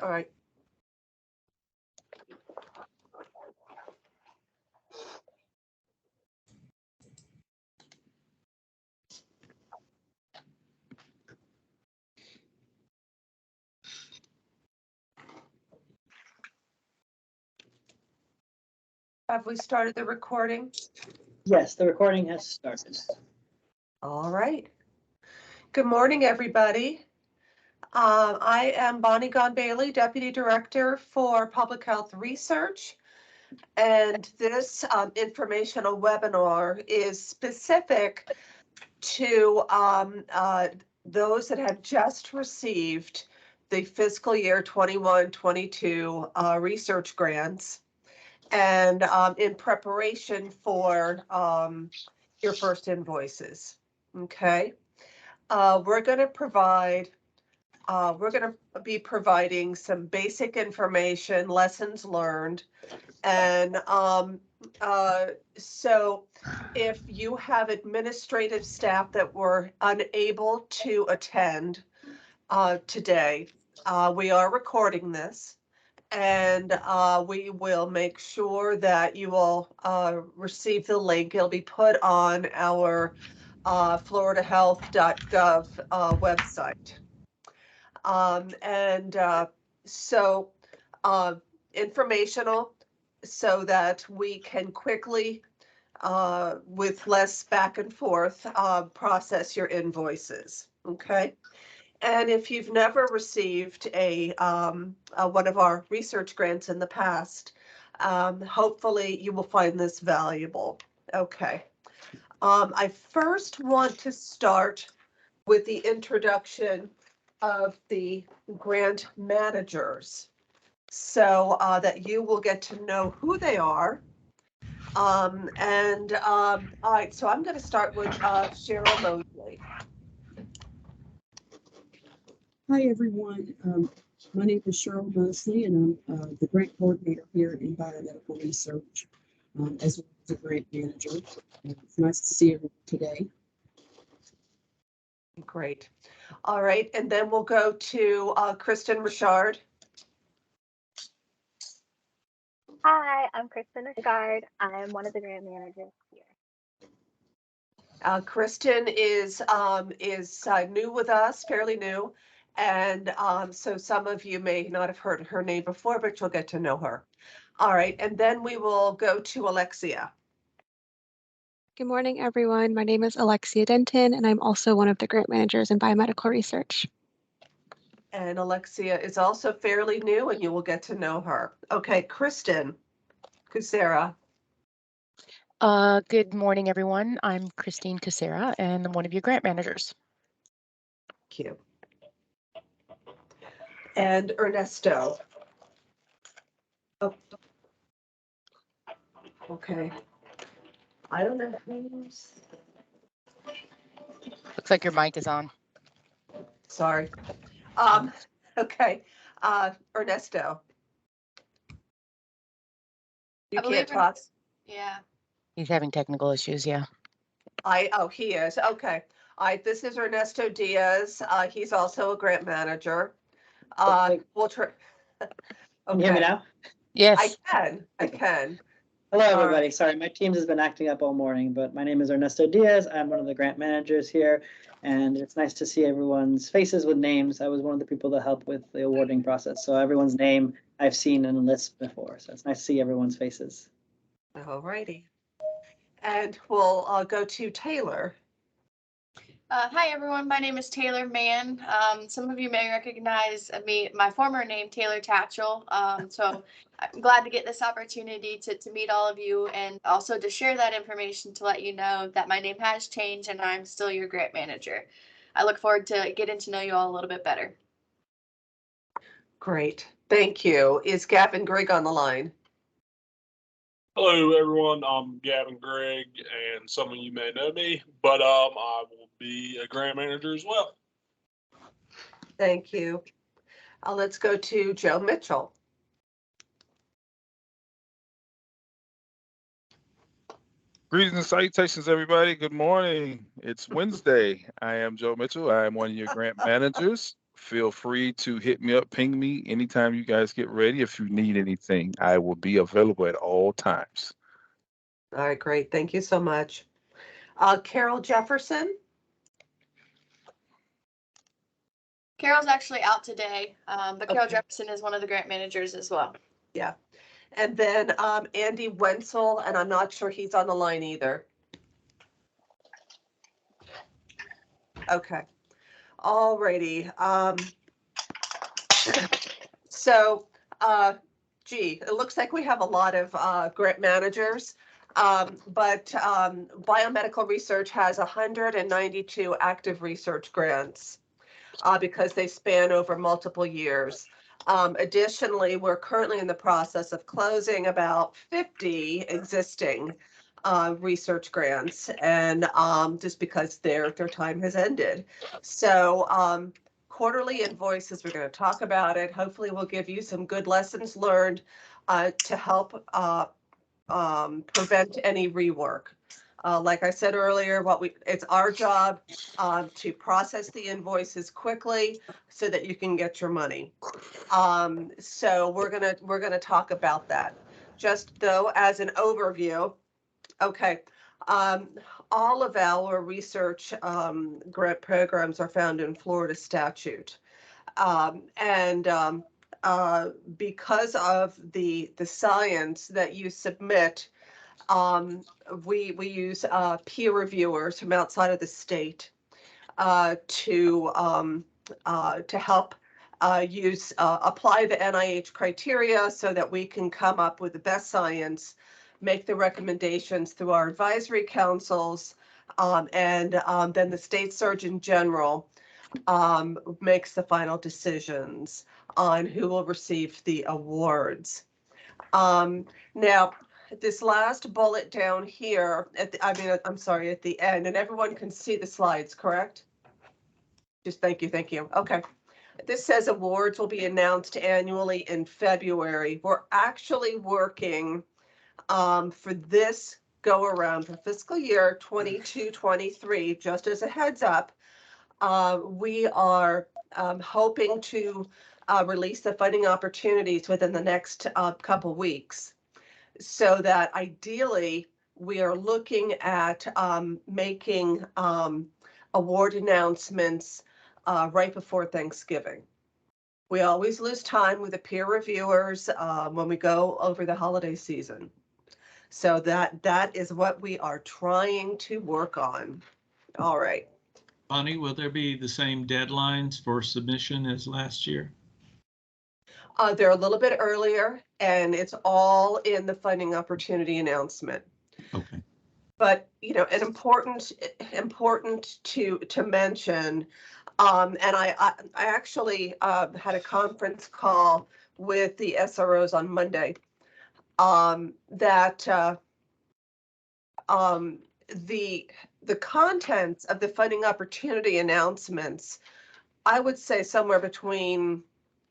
All right. Have we started the recording? Yes, the recording has started. All right. Good morning, everybody. I am Bonnie Gon Bailey, Deputy Director for Public Health Research. And this informational webinar is specific to those that have just received the fiscal year 21-22 research grants, and in preparation for your first invoices. Okay. We're going to be providing some basic information, lessons learned. And so if you have administrative staff that were unable to attend today, we are recording this. And we will make sure that you will receive the link. It'll be put on our floridahealth.gov website. So informational, so that we can quickly, with less back and forth, process your invoices. Okay. And if you've never received one of our research grants in the past, hopefully you will find this valuable. Okay. I first want to start with the introduction of the grant managers, so that you will get to know who they are. All right, so I'm going to start with Cheryl Mosley. Hi, everyone. My name is Cheryl Mosley, and I'm the grant coordinator here in biomedical research, as well as a grant manager. It's nice to see everyone today. Great. All right, and then we'll go to Kristen Richard. Hi, I'm Kristen Richard. I'm one of the grant managers here. Kristen is new with us, fairly new. And so some of you may not have heard her name before, but you'll get to know her. All right, and then we will go to Alexia. Good morning, everyone. My name is Alexia Denton, and I'm also one of the grant managers in biomedical research. And Alexia is also fairly new, and you will get to know her. Okay, Kristen Kucera. Good morning, everyone. I'm Christine Casera, and I'm one of your grant managers. Thank you. And Ernesto. Oh. Okay. I don't know who's. Looks like your mic is on. Sorry. Okay. Ernesto. You can't talk. Yeah. He's having technical issues, yeah. He is. Okay. All right, this is Ernesto Diaz. He's also a grant manager. We'll try. Okay. Can you hear me now? Yes. I can. Hello, everybody. Sorry, my Teams has been acting up all morning, but my name is Ernesto Diaz. I'm one of the grant managers here, and it's nice to see everyone's faces with names. I was one of the people that helped with the awarding process, so everyone's name I've seen in a list before, so it's nice to see everyone's faces. All righty. And we'll go to Taylor. Hi, everyone. My name is Taylor Mann. Some of you may recognize me, my former name, Taylor Tatchell. So I'm glad to get this opportunity to meet all of you, and also to share that information to let you know that my name has changed and I'm still your grant manager. I look forward to getting to know you all a little bit better. Great. Thank you. Is Gavin Grigg on the line? Hello, everyone. I'm Gavin Gregg, and some of you may know me, but I will be a grant manager as well. Thank you. Let's go to Joe Mitchell. Greetings and salutations, everybody. Good morning. It's Wednesday. I am Joe Mitchell. I am one of your grant managers feel free to hit me up, ping me anytime you guys get ready. If you need anything, I will be available at all times. All right, great. Thank you so much. Carol Jefferson. Carol's actually out today, but Carol Okay. Jefferson is one of the grant managers as well. Yeah. And then Andy Wenzel, and I'm not sure he's on the line either. Okay. All righty. So, gee, it looks like we have a lot of grant managers, but biomedical research has 192 active research grants because they span over multiple years. Additionally, we're currently in the process of closing about 50 existing research grants, and just because their time has ended. So quarterly invoices, we're going to talk about it. Hopefully, we'll give you some good lessons learned to help prevent any rework. Like I said earlier, it's our job to process the invoices quickly so that you can get your money. So we're gonna talk about that. Just though, as an overview, okay. All of our research grant programs are found in Florida statute, and because of the science that you submit, we use peer reviewers from outside of the state to help apply the NIH criteria so that we can come up with the best science, make the recommendations through our advisory councils, and then the state surgeon general makes the final decisions on who will receive the awards. Now, this last bullet down here, at the end, and everyone can see the slides, correct? Just thank you. Okay. This says awards will be announced annually in February. We're actually working for this go around for fiscal year 22-23, just as a heads up. We are hoping to release the funding opportunities within the next couple weeks, so that ideally we are looking at making award announcements right before Thanksgiving. We always lose time with the peer reviewers when we go over the holiday season. So that is what we are trying to work on. All right. Bonnie, will there be the same deadlines for submission as last year? They're a little bit earlier, and it's all in the funding opportunity announcement. Okay. But an important to mention, and I actually had a conference call with the SROs on Monday. That the contents of the funding opportunity announcements, I would say somewhere between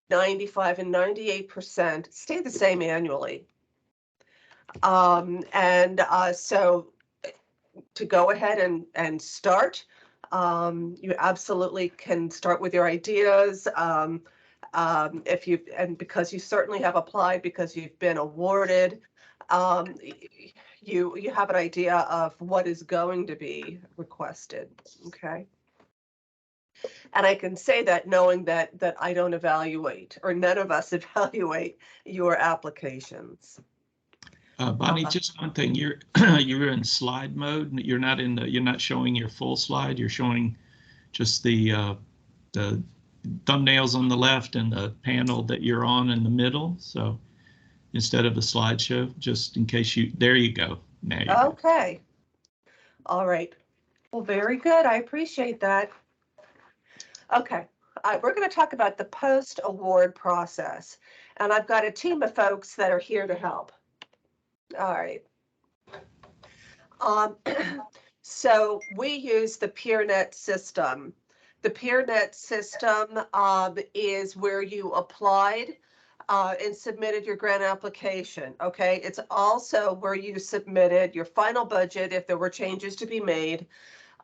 95 and 98% stay the same annually. So to go ahead and start, you absolutely can start with your ideas. Because you certainly have applied, because you've been awarded, you have an idea of what is going to be requested. Okay. And I can say that knowing that I don't evaluate, or none of us evaluate your applications. Bonnie, just one thing, you're in slide mode. You're not showing your full slide. You're showing just the thumbnails on the left and the panel that you're on in the middle. So instead of a slideshow, just in case there you go. Now you go. Okay. All right. Well, very good. I appreciate that. Okay. We're going to talk about the post-award process, and I've got a team of folks that are here to help. All right. So we use the PeerNet system. The PeerNet system is where you applied and submitted your grant application. Okay, it's also where you submitted your final budget if there were changes to be made.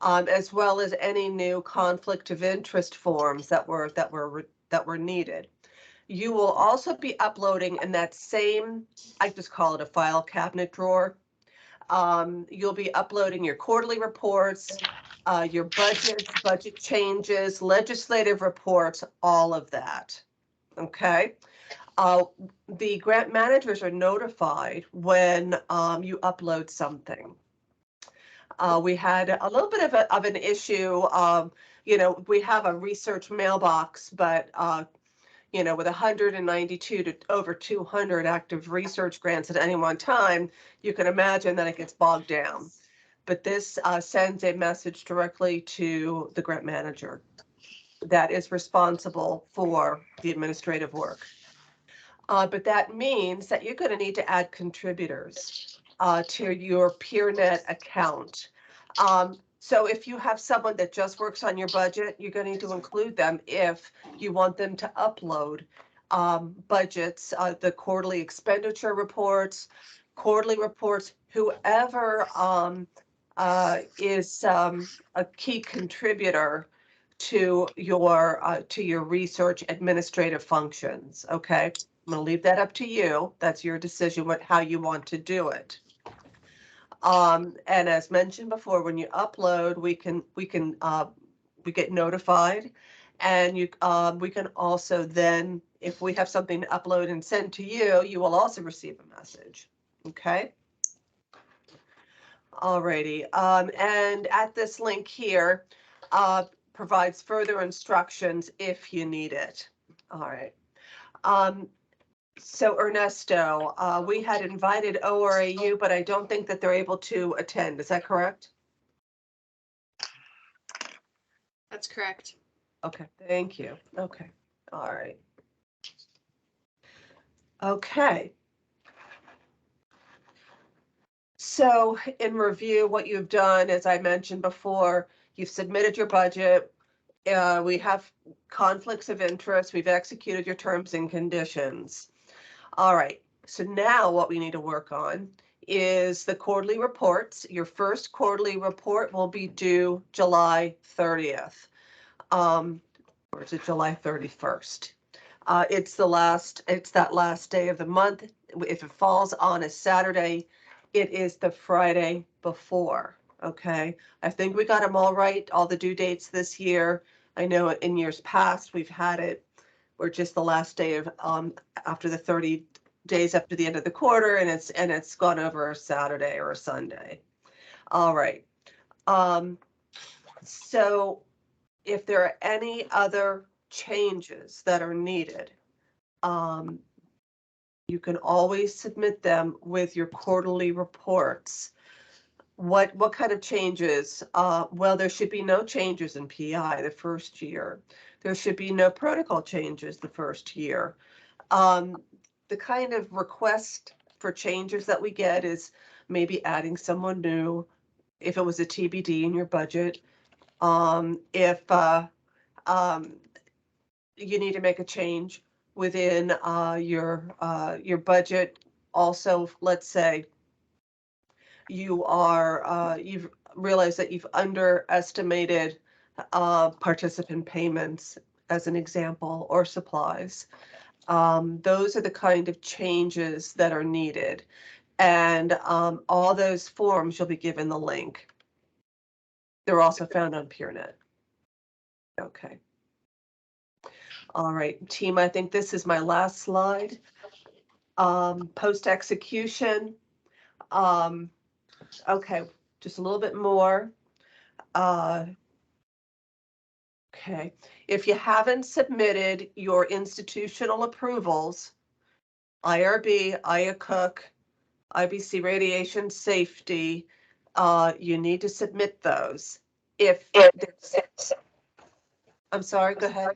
as well as any new conflict of interest forms that were needed. You will also be uploading in that same, I just call it a file cabinet drawer. You'll be uploading your quarterly reports, your budgets, budget changes, legislative reports, all of that. Okay. The grant managers are notified when you upload something. We had a little bit of an issue. We have a research mailbox, but with 192 to over 200 active research grants at any one time, you can imagine that it gets bogged down. But this sends a message directly to the grant manager that is responsible for the administrative work. But that means that you're going to need to add contributors to your PeerNet account. So if you have someone that just works on your budget, you're going to need to include them if you want them to upload budgets, the quarterly expenditure reports, quarterly reports, whoever is a key contributor to your research administrative functions. Okay, I'm going to leave that up to you. That's your decision how you want to do it. And as mentioned before, when you upload, we get notified, and we can also then, if we have something to upload and send to you, you will also receive a message. Okay. Alrighty. And at this link here, provides further instructions if you need it. All right. So Ernesto, we had invited ORAU, but I don't think that they're able to attend. Is that correct? That's correct. Okay, thank you. Okay, all right. Okay. So in review, what you've done, as I mentioned before, you've submitted your budget. We have conflicts of interest. We've executed your terms and conditions. All right, so now what we need to work on is the quarterly reports. Your first quarterly report will be due July 30th. Or is it July 31st? It's that last day of the month. If it falls on a Saturday, it is the Friday before. Okay, I think we got them all right, all the due dates this year. I know in years past we've had it where just the last day of after the 30 days after the end of the quarter, and it's gone over a Saturday or a Sunday. All right. So if there are any other changes that are needed, you can always submit them with your quarterly reports. What kind of changes? Well, there should be no changes in PI the first year. There should be no protocol changes the first year. The kind of request for changes that we get is maybe adding someone new, if it was a TBD in your budget. If you need to make a change within your budget. Also, let's say you've realized that you've underestimated participant payments, as an example, or supplies. Those are the kind of changes that are needed. And all those forms, you'll be given the link. They're also found on PeerNet. Okay. All right, team, I think this is my last slide. Post-execution. Okay, just a little bit more. Okay, if you haven't submitted your institutional approvals, IRB, IACUC, IBC radiation safety, you need to submit those. I'm sorry, go ahead.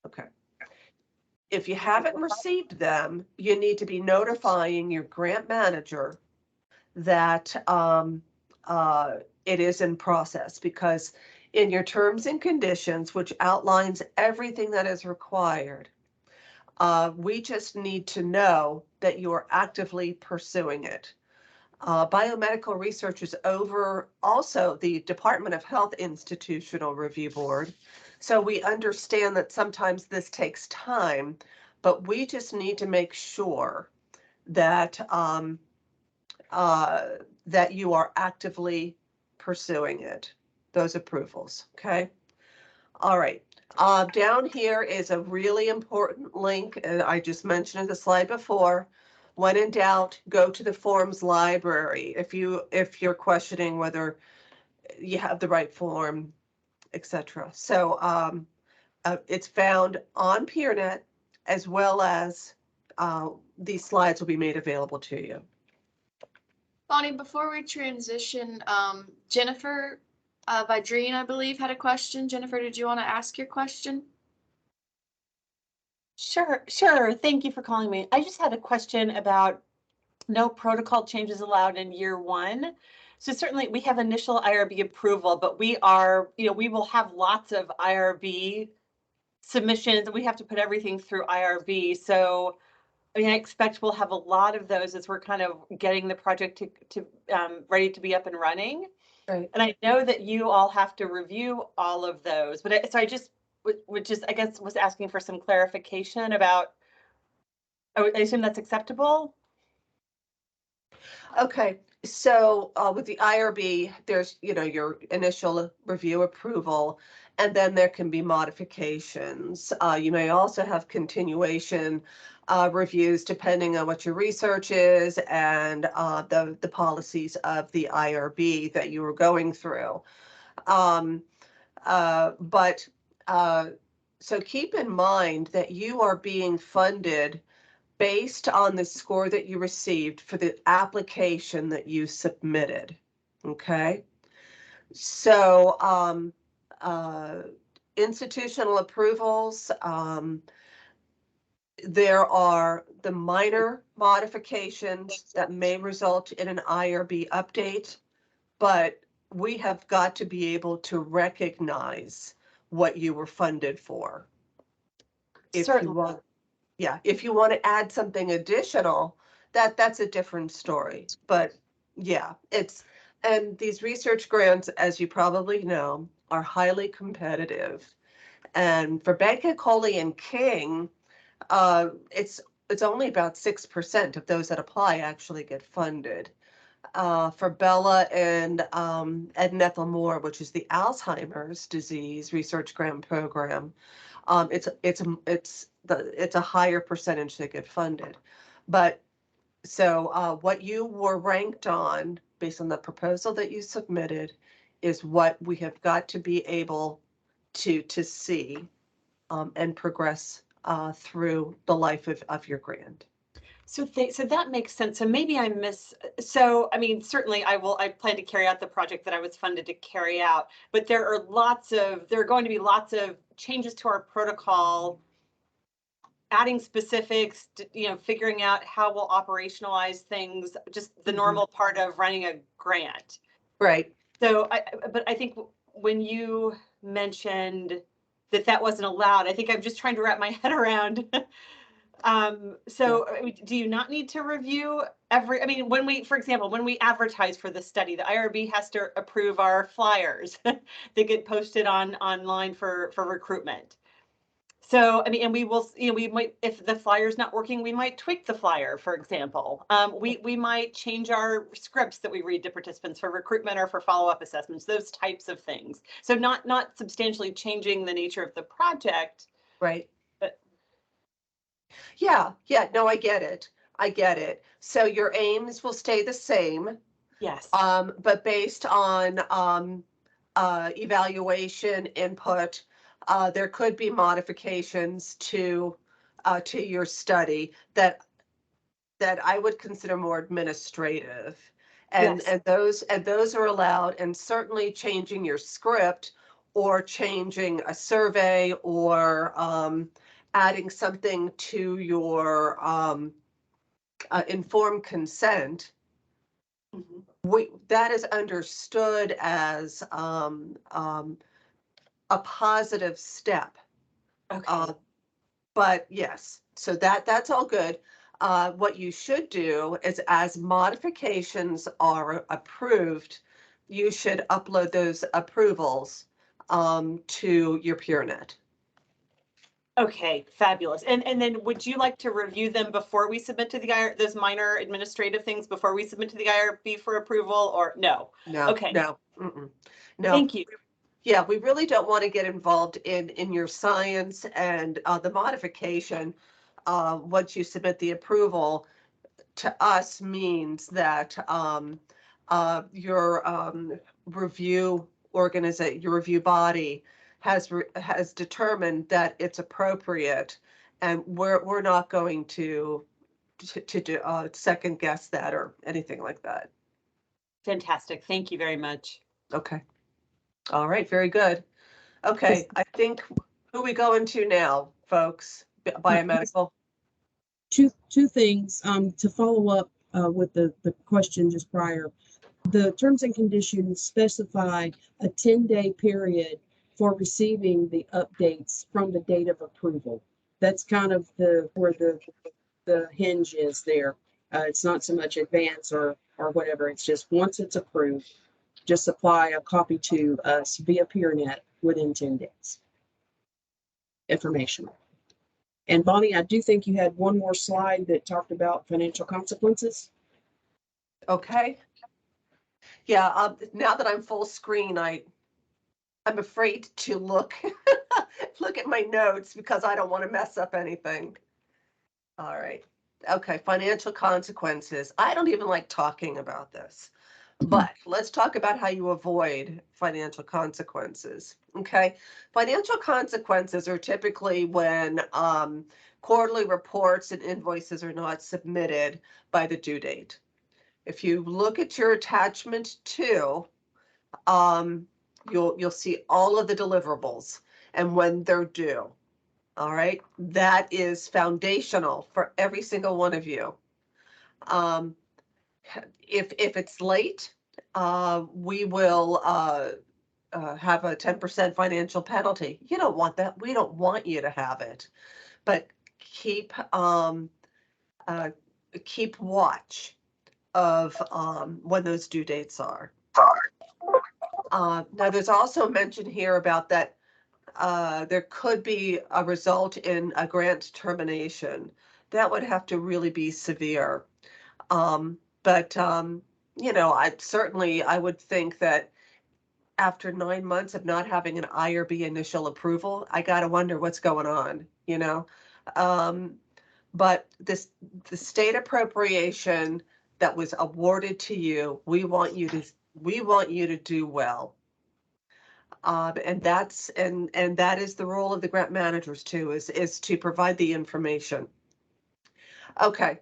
Okay. If you haven't received them, you need to be notifying your grant manager that it is in process, because in your terms and conditions, which outlines everything that is required, we just need to know that you are actively pursuing it. Biomedical research is over also the Department of Health Institutional Review Board. So we understand that sometimes this takes time, but we just need to make sure that that you are actively pursuing it, those approvals, okay? All right, down here is a really important link, and I just mentioned in the slide before. When in doubt, go to the forms library. If you're questioning whether you have the right form, etc. So it's found on PeerNet, as well as these slides will be made available to you. Bonnie, before we transition, Jennifer Vidrine, I believe, had a question. Jennifer, did you want to ask your question? Sure. Thank you for calling me. I just had a question about no protocol changes allowed in year one. So certainly we have initial IRB approval, but we will have lots of IRB submissions and we have to put everything through IRB. So, I mean, I expect we'll have a lot of those as we're kind of getting the project to ready to be up and running. Right. And I know that you all have to review all of those, but so I just I guess was asking for some clarification about, I assume that's acceptable? Okay, so with the IRB, there's, your initial review approval, and then there can be modifications. You may also have continuation reviews depending on what your research is and the policies of the IRB that you were going through. So keep in mind that you are being funded based on the score that you received for the application that you submitted. Okay. So institutional approvals, there are the minor modifications that may result in an IRB update, but we have got to be able to recognize what you were funded for. If you want, yeah, if you want to add something additional, that's a different story. But yeah, and these research grants, as you probably know, are highly competitive. And for Bankhead, Coley and King, it's only about 6% of those that apply actually get funded. For Bella and Ed and Ethel Moore, which is the Alzheimer's disease research grant program, it's a higher percentage that get funded. But so what you were ranked on based on the proposal that you submitted is what we have got to be able to see and progress through the life of your grant. So that makes sense. So maybe so I mean, certainly I plan to carry out the project that I was funded to carry out, but there are going to be lots of changes to our protocol, adding specifics, figuring out how we'll operationalize things, just the normal part of running a grant. Right. So but I think when you mentioned that wasn't allowed, I think I'm just trying to wrap my head around. So do you not need to review for example, when we advertise for the study, the IRB has to approve our flyers that get posted online for recruitment. So, I mean, and we will, we might, if the flyer's not working, we might tweak the flyer, for example. We might change our scripts that we read to participants for recruitment or for follow-up assessments, those types of things. So not substantially changing the nature of the project. Right. Yeah, no, I get it. So your aims will stay the same. Yes. But based on evaluation input, there could be modifications to your study that I would consider more administrative. And Yes. those are allowed, and certainly changing your script or changing a survey or adding something to your informed consent, that is understood as a positive step. Okay. But yes, so that's all good. what you should do is, as modifications are approved, you should upload those approvals to your PeerNet. Okay, fabulous. And then would you like to review them before we submit to the IR, those minor administrative things before we submit to the IRB for approval, or no? No, Okay. no, no. Thank you. Yeah, we really don't want to get involved in your science and the modification. Once you submit the approval to us means that your your review body has determined that it's appropriate, and we're not going to do second guess that or anything like that. Fantastic. Thank you very much. Okay. All right, very good. Okay, I think, who we going to now, folks? Biomedical? Two things, to follow up, with the question just prior. The terms and conditions specify a 10-day period for receiving the updates from the date of approval. That's kind of where the hinge is there. It's not so much advance or whatever. It's just once it's approved, just supply a copy to us via PeerNet within 10 days. Informational. And Bonnie, I do think you had one more slide that talked about financial consequences. Okay. Yeah, now that I'm full screen, I'm afraid to look at my notes because I don't want to mess up anything. All right. Okay, financial consequences. I don't even like talking about this, but let's talk about how you avoid financial consequences. Okay, financial consequences are typically when quarterly reports and invoices are not submitted by the due date. If you look at your attachment 2, you'll see all of the deliverables and when they're due. All right, that is foundational for every single one of you. If it's late, we will have a 10% financial penalty. You don't want that. We don't want you to have it, but keep watch of when those due dates are. Now, there's also mention here about that there could be a result in a grant termination. That would have to really be severe. But I would think that after 9 months of not having an IRB initial approval, I gotta wonder what's going on, But the state appropriation that was awarded to you, we want you to do well. And that is the role of the grant managers too, is to provide the information. Okay.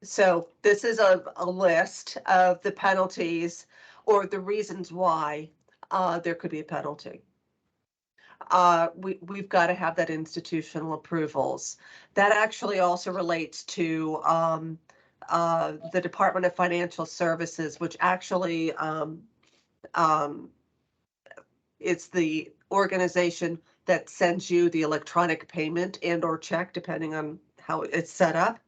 So this is a list of the penalties or the reasons why there could be a penalty. We've got to have that institutional approvals. That actually also relates to the Department of Financial Services, which actually it's the organization that sends you the electronic payment and or check, depending on how it's set up.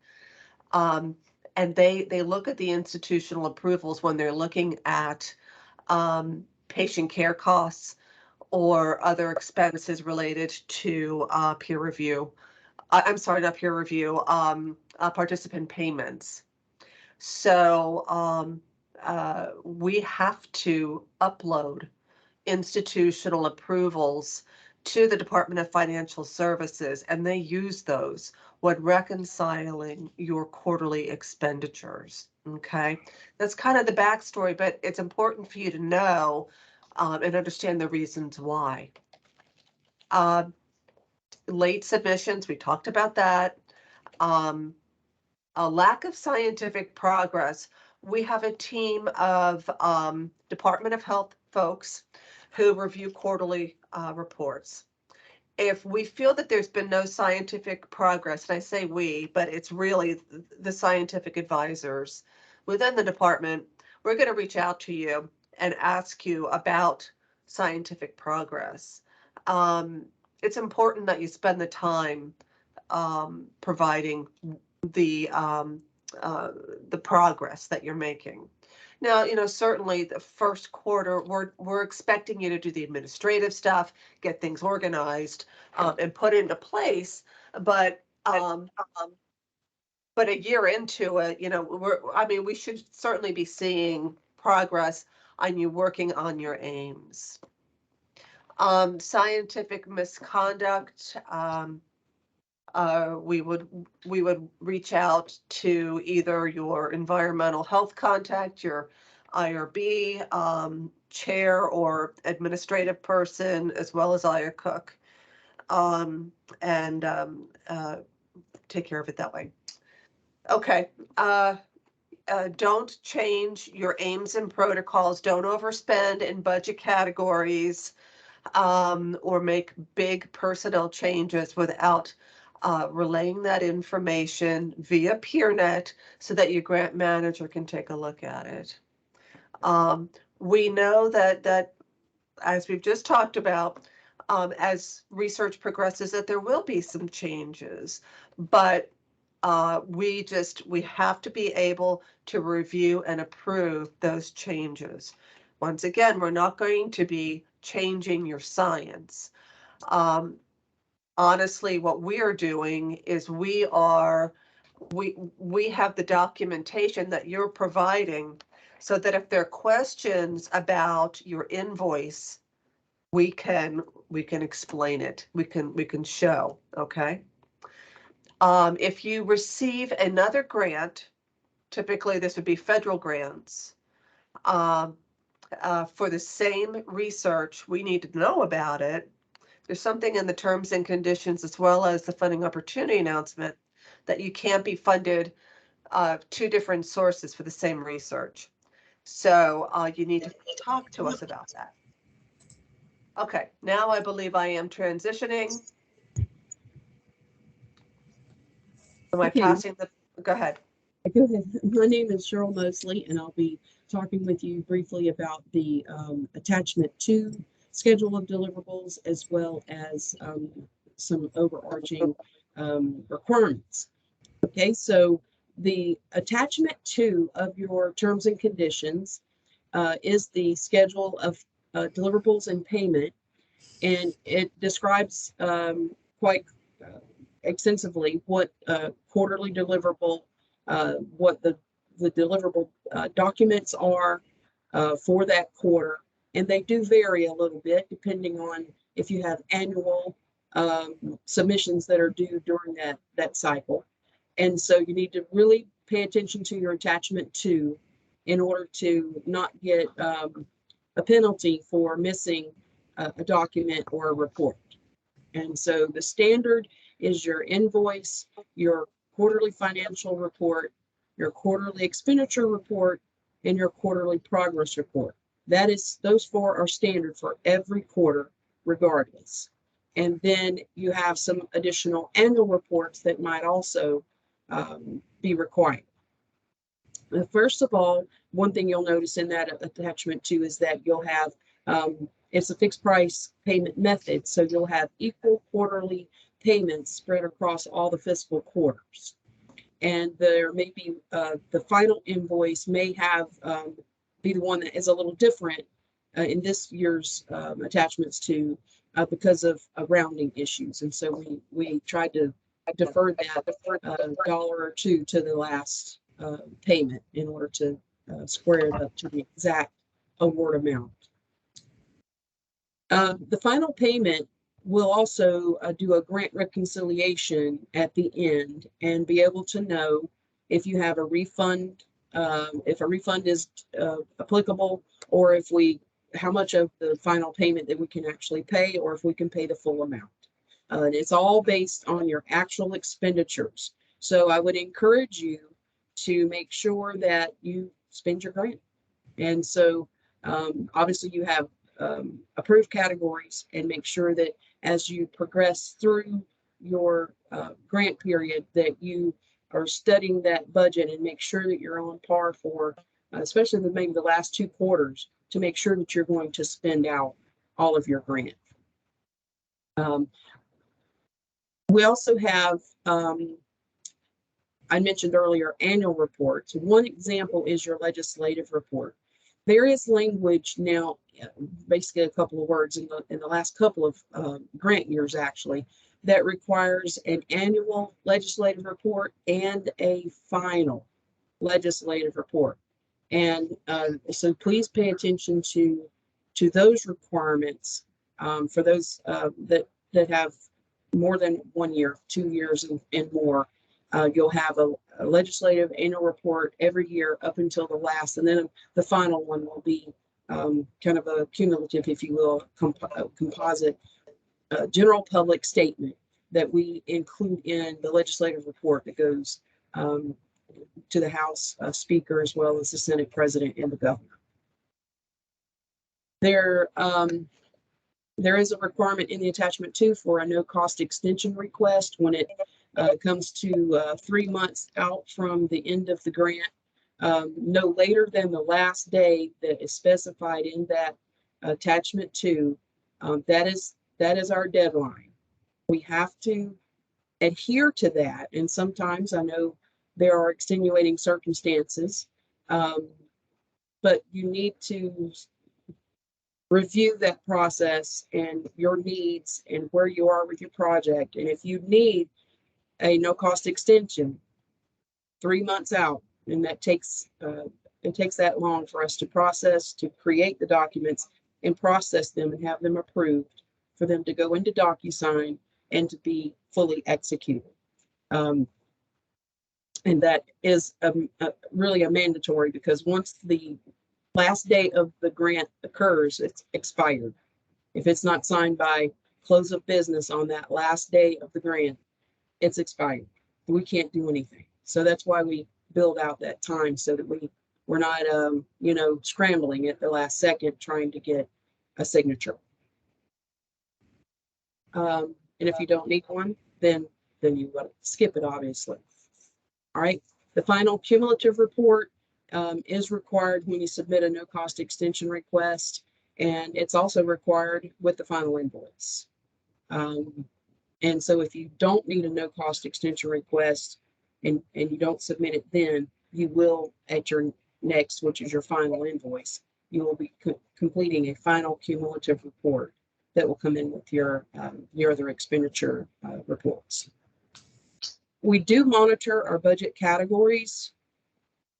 And they look at the institutional approvals when they're looking at patient care costs or other expenses related to peer review. I'm sorry, not peer review, participant payments. So we have to upload institutional approvals to the Department of Financial Services, and they use those when reconciling your quarterly expenditures. Okay, that's kind of the backstory, but it's important for you to know and understand the reasons why. Late submissions, we talked about that. A lack of scientific progress. We have a team of Department of Health folks who review quarterly reports. If we feel that there's been no scientific progress, and I say we, but it's really the scientific advisors within the department, we're going to reach out to you and ask you about scientific progress. It's important that you spend the time providing the progress that you're making. Now, certainly the first quarter, we're expecting you to do the administrative stuff, get things organized, and put into place. But a year into it, we should certainly be seeing progress on you working on your aims. Scientific misconduct. We would reach out to either your environmental health contact, your IRB chair or administrative person, as well as I, a cook, and take care of it that way. Okay. Don't change your aims and protocols. Don't overspend in budget categories, or make big personnel changes without relaying that information via PeerNet so that your grant manager can take a look at it. We know that as we've just talked about, as research progresses, that there will be some changes, but we have to be able to review and approve those changes. Once again, we're not going to be changing your science. Honestly, what we are doing is we have the documentation that you're providing so that if there are questions about your invoice, we can explain it. We can show, okay? If you receive another grant, typically this would be federal grants, for the same research, we need to know about it. There's something in the terms and conditions as well as the funding opportunity announcement that you can't be funded two different sources for the same research. So you need to talk to us about that. Okay, now I believe I am transitioning. Am I passing the, go ahead. Go ahead. My name is Cheryl Mosley, and I'll be talking with you briefly about the attachment 2 schedule of deliverables, as well as some overarching requirements. Okay, so the attachment 2 of your terms and conditions is the schedule of deliverables and payment, and it describes quite extensively what quarterly deliverable, what the deliverable documents are for that quarter. And they do vary a little bit depending on if you have annual submissions that are due during that cycle. And so you need to really pay attention to your attachment 2 in order to not get a penalty for missing a document or a report. And so the standard is your invoice, your quarterly financial report, your quarterly expenditure report, and your quarterly progress report. Those 4 are standard for every quarter regardless. And then you have some additional annual reports that might also be required. First of all, one thing you'll notice in that attachment 2 is that you'll have, it's a fixed price payment method, so you'll have equal quarterly payments spread across all the fiscal quarters. And there may be, the final invoice may have, be the one that is a little different in this year's attachments to because of rounding issues. And so we tried to defer that $1 or $2 to the last payment in order to square it up to the exact award amount. The final payment will also do a grant reconciliation at the end and be able to know if you have a refund, if a refund is applicable, or how much of the final payment that we can actually pay, or if we can pay the full amount. And it's all based on your actual expenditures. So I would encourage you to make sure that you spend your grant. And so obviously you have approved categories, and make sure that as you progress through your grant period that you are studying that budget and make sure that you're on par for, especially maybe the last 2 quarters, to make sure that you're going to spend out all of your grant. We also have I mentioned earlier, annual reports. One example is your legislative report. There is language now, basically a couple of words in the last couple of grant years actually, that requires an annual legislative report and a final legislative report. And so please pay attention to those requirements for those that have more than 1 year, 2 years and more. You'll have a legislative annual report every year up until the last, and then the final one will be kind of a cumulative, if you will, composite general public statement that we include in the legislative report that goes to the House Speaker as well as the Senate President and the Governor. There is a requirement in the attachment 2 for a no-cost extension request when it comes to 3 months out from the end of the grant, no later than the last day that is specified in that attachment 2. That is our deadline. We have to adhere to that, and sometimes I know there are extenuating circumstances, but you need to review that process and your needs and where you are with your project. And if you need a no-cost extension 3 months out, and that takes it takes that long for us to process, to create the documents and process them and have them approved for them to go into DocuSign and to be fully executed. And that is really a mandatory, because once the last day of the grant occurs, it's expired. If it's not signed by close of business on that last day of the grant, it's expired. We can't do anything. So that's why we build out that time, so that we're not scrambling at the last second trying to get a signature. And if you don't need one, then you skip it, obviously. All right. The final cumulative report is required when you submit a no-cost extension request, and it's also required with the final invoice. And so if you don't need a no-cost extension request and you don't submit it, then you will at your next, which is your final invoice, you will be completing a final cumulative report that will come in with your other expenditure reports. We do monitor our budget categories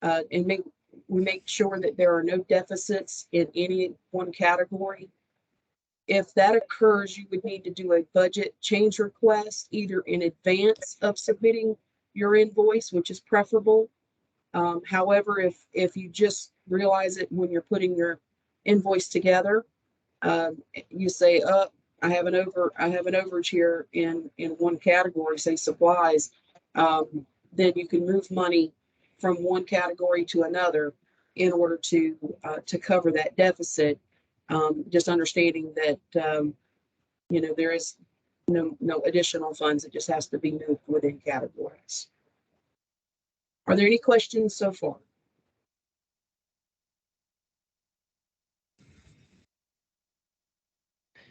and we make sure that there are no deficits in any one category. If that occurs, you would need to do a budget change request either in advance of submitting your invoice, which is preferable. However, if you just realize it when you're putting your invoice together, you say, I have an overage here in one category, say supplies, then you can move money from one category to another in order to cover that deficit. Just understanding that there is no additional funds. It just has to be moved within categories. Are there any questions so far?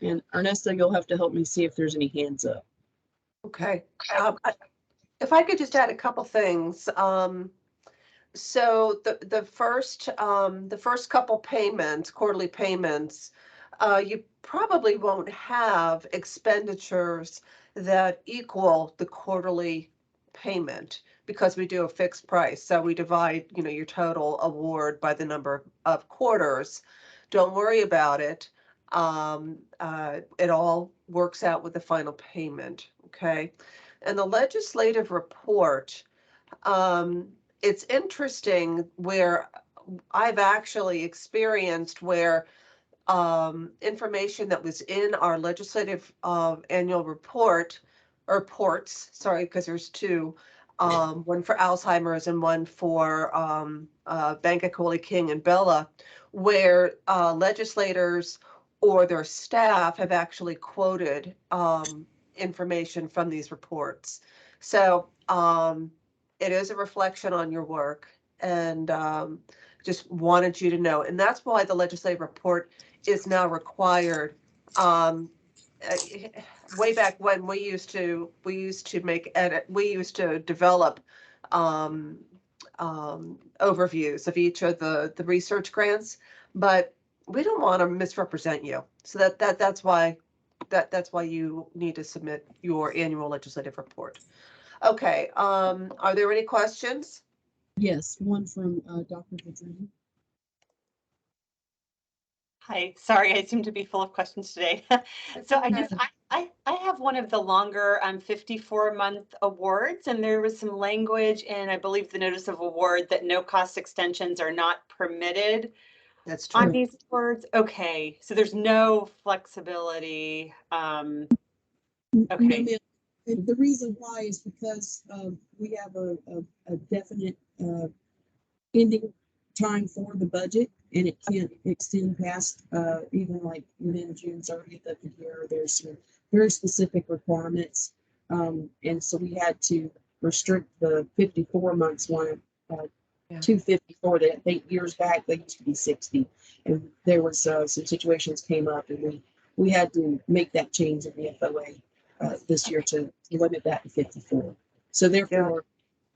And Ernesto, you'll have to help me see if there's any hands up. Okay. If I could just add a couple things. So the first couple payments, quarterly payments, you probably won't have expenditures that equal the quarterly payment, because we do a fixed price. So we divide, your total award by the number of quarters. Don't worry about it. It all works out with the final payment. Okay. And the legislative report, it's interesting where I've actually experienced where information that was in our legislative annual report, or reports, sorry, because there's two, one for Alzheimer's and one for Bank of Coley King and Bella, where legislators or their staff have actually quoted information from these reports. So it is a reflection on your work, and just wanted you to know. And that's why the legislative report is now required. Way back when we used to develop um, overviews of each of the research grants, but we don't want to misrepresent you. So that's why you need to submit your annual legislative report. Okay, are there any questions? Yes, one from Dr. Virginia. Hi, sorry, I seem to be full of questions today. So I have one of the longer 54-month awards, and there was some language in, I believe, the notice of award that no cost extensions are not permitted That's on true. these awards. Okay, so there's no flexibility. No, Okay, ma'am. And the reason why is because we have a definite ending time for the budget, and it can't extend past even like within June 30th of the year. There's some very specific requirements, and so we had to restrict the 54 months one Yeah. to 54. That 8 years back they used to be 60, and there was some situations came up, and we had to make that change in the FOA this year to limit that to 54. So therefore,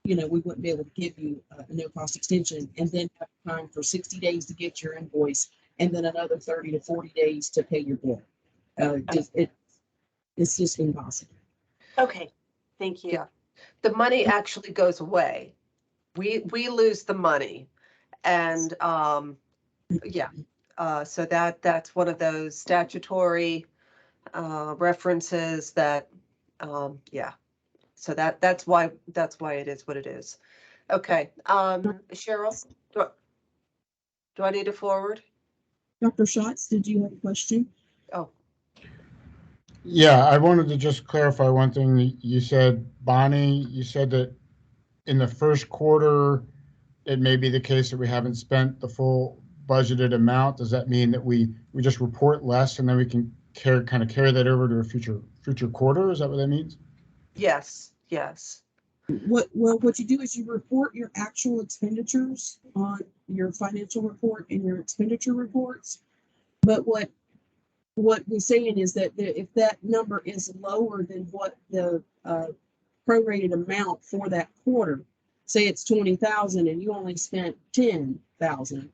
you know, we wouldn't be able to give you a no cost extension and then have time for 60 days to get your invoice and then another 30 to 40 days to pay your bill. It's just impossible. okay, thank you. Yeah. The money actually goes away. We lose the money, and yeah. So that's one of those statutory references that yeah. So that's why it is what it is. Okay, Cheryl, do I need to forward? Dr. Schatz, did you have a question? Oh, Yeah, I wanted to just clarify one thing. You said, Bonnie, you said that in the first quarter, it may be the case that we haven't spent the full budgeted amount. Does that mean that we just report less and then we can kind of carry that over to a future quarter? Is that what that means? yes, yes. What you do is you report your actual expenditures on your financial report and your expenditure reports. But what we're saying is that if that number is lower than what the prorated amount for that quarter, say it's 20,000 and you only spent 10,000,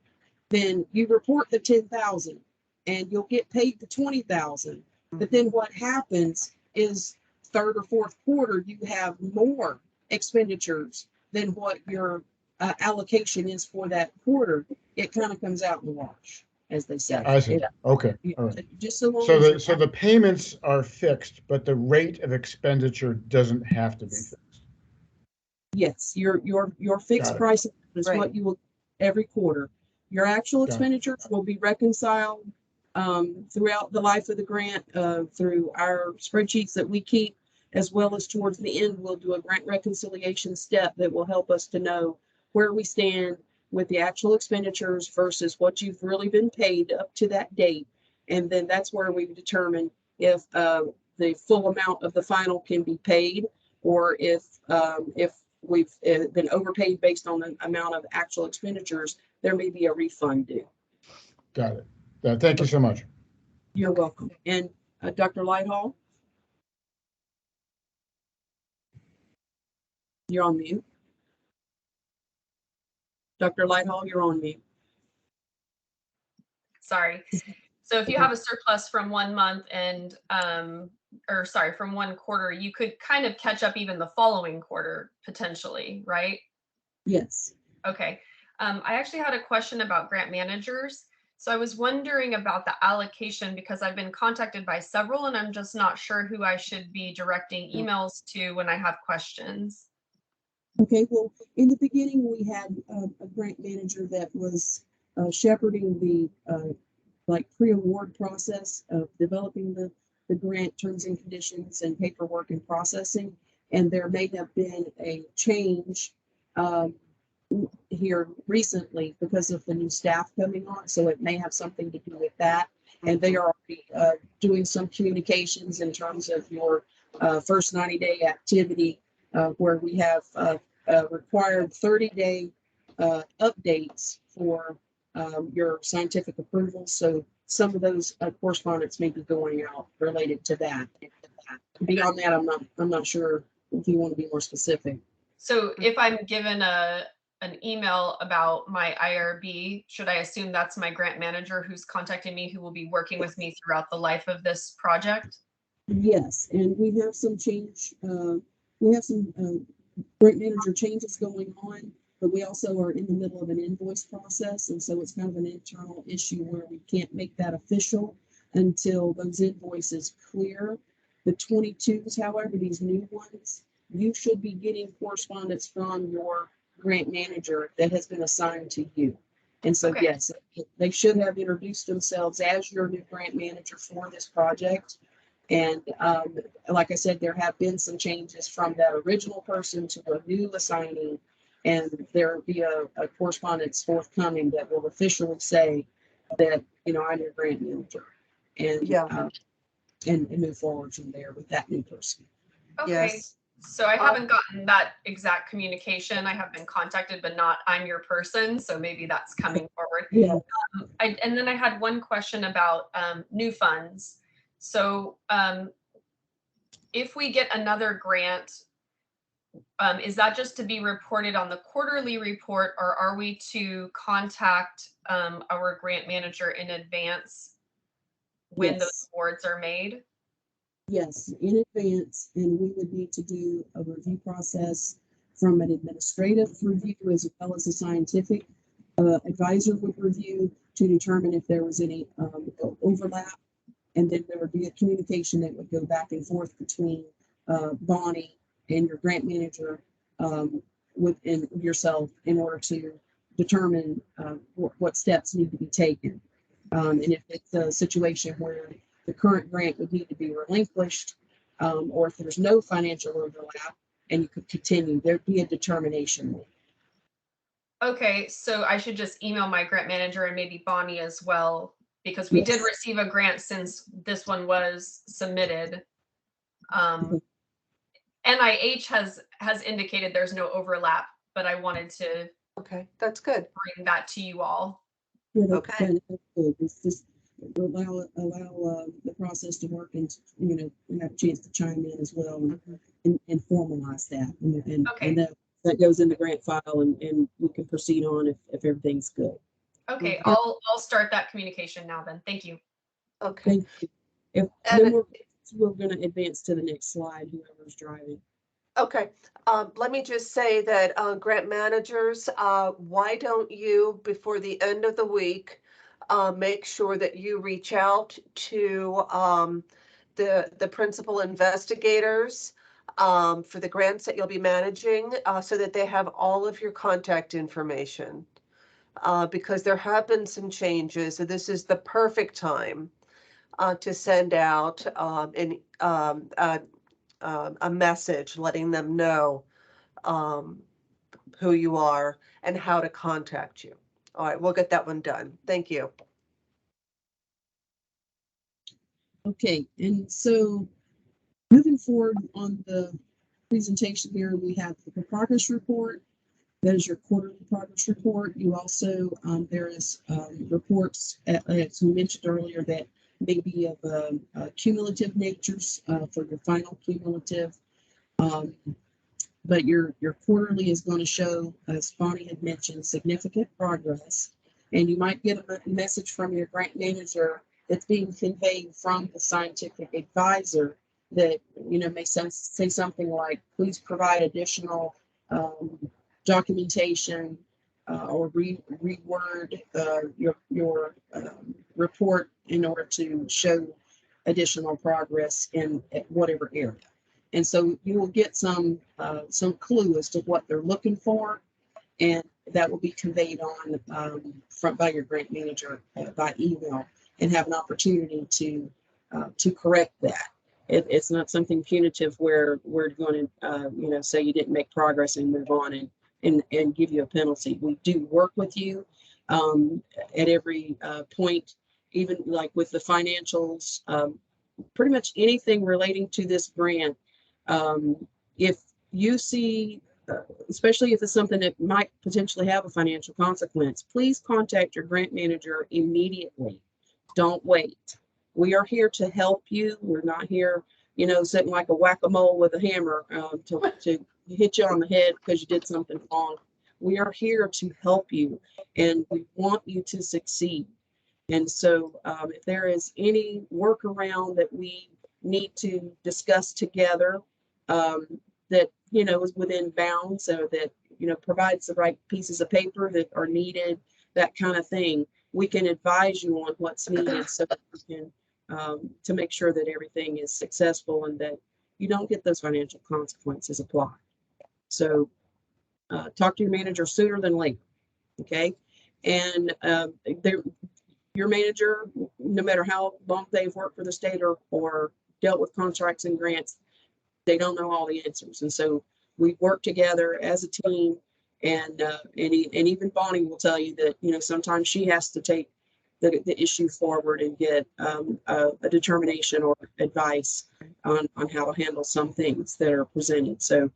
then you report the 10,000 and you'll get paid the 20,000. But then what happens is third or fourth quarter, you have more expenditures than what your allocation is for that quarter. It kind of comes out in the wash, as they say. I see. Okay. All right. Just so long So as the payments are fixed, but the rate of expenditure doesn't have to be fixed. yes, your fixed Got it. price is Right. what you will every quarter. Your actual Got it. expenditures will be reconciled throughout the life of the grant through our spreadsheets that we keep, as well as towards the end, we'll do a grant reconciliation step that will help us to know where we stand with the actual expenditures versus what you've really been paid up to that date. And then that's where we determine if the full amount of the final can be paid, or if we've been overpaid based on the amount of actual expenditures, there may be a refund due. Got it. Thank you so much. You're welcome. And Dr. Lighthall? You're on mute. Dr. Lighthall, you're on mute. Sorry. So if you have a surplus from 1 month and, or sorry, from 1 quarter, you could kind of catch up even the following quarter potentially, right? Yes. Okay. I actually had a question about grant managers. So I was wondering about the allocation because I've been contacted by several and I'm just not sure who I should be directing emails to when I have questions. Okay, well, in the beginning, we had a grant manager that was shepherding the like pre-award process of developing the grant terms and conditions and paperwork and processing. And there may have been a change here recently because of the new staff coming on. So it may have something to do with that. And they are already doing some communications in terms of your first 90-day activity where we have required 30-day updates for your scientific approval. So some of those correspondence may be going out related to that. Beyond that, I'm not sure if you want to be more specific. So if I'm given an email about my IRB, should I assume that's my grant manager who's contacting me, who will be working with me throughout the life of this project? Yes, and we have some change, we have some grant manager changes going on, but we also are in the middle of an invoice process, and so it's kind of an internal issue where we can't make that official until those invoices clear. The 22s, however, these new ones, you should be getting correspondence from your grant manager that has been assigned to you. And so, Okay. yes, they should have introduced themselves as your new grant manager for this project. And like I said, there have been some changes from that original person to a new assignee, and there will be a correspondence forthcoming that will officially say that, you know, I'm your grant manager, and Yeah. and move forward from there with that new person. Okay. Yes. So I haven't gotten that exact communication. I have been contacted, but not I'm your person. So maybe that's coming forward. Yeah. And then I had one question about new funds. So if we get another grant, is that just to be reported on the quarterly report, or are we to contact our grant manager in advance when those Yes. awards are made? Yes, in advance, and we would need to do a review process from an administrative review as well as a scientific advisor would review to determine if there was any overlap. And then there would be a communication that would go back and forth between Bonnie and your grant manager within yourself in order to determine what steps need to be taken. And if it's a situation where the current grant would need to be relinquished, or if there's no financial overlap and you could continue, there'd be a determination made. Okay, so I should just email my grant manager and maybe Bonnie as well, because we did Yes. receive a grant since this one was submitted. NIH has indicated there's no overlap, but I wanted to Okay, that's good. bring that to you all. Yeah, Okay. that's good. It's just allow the process to work and, you know, and have a chance to chime in as well and formalize that. And Okay. that goes in the grant file and we can proceed on if everything's good. Okay, Mhm. I'll start that communication now then. Thank you. Okay. Thank you. Then And we're going to advance to the next slide, whoever's driving. okay, let me just say that grant managers, why don't you, before the end of the week, make sure that you reach out to the principal investigators for the grants that you'll be managing, so that they have all of your contact information. Because there have been some changes, so this is the perfect time to send out a message letting them know who you are and how to contact you. All right, we'll get that one done. Thank you. Okay, and so moving forward on the presentation here, we have the progress report. That is your quarterly progress report. You also, there is reports, as we mentioned earlier, that may be of a cumulative natures for your final cumulative. But your quarterly is going to show, as Bonnie had mentioned, significant progress. And you might get a message from your grant manager that's being conveyed from the scientific advisor that, you know, may say something like, please provide additional documentation or reword your report in order to show additional progress in whatever area. And so you will get some clue as to what they're looking for, and that will be conveyed on by your grant manager by email, and have an opportunity to correct that. It's not something punitive where we're going to you know, say you didn't make progress and move on and give you a penalty. We do work with you at every point, even like with the financials, pretty much anything relating to this grant. If you see, especially if it's something that might potentially have a financial consequence, please contact your grant manager immediately. Don't wait. We are here to help you. We're not here, you know, sitting like a whack-a-mole with a hammer to hit you on the head because you did something wrong. We are here to help you, and we want you to succeed. And so if there is any workaround that we need to discuss together, that, you know, is within bounds, so that, you know, provides the right pieces of paper that are needed, that kind of thing, we can advise you on what's needed so that we can, to make sure that everything is successful and that you don't get those financial consequences applied. So talk to your manager sooner than later, okay? And your manager, no matter how long they've worked for the state or dealt with contracts and grants, they don't know all the answers. And so we work together as a team, and even Bonnie will tell you that, you know, sometimes she has to take the issue forward and get a determination or advice on how to handle some things that are presented. So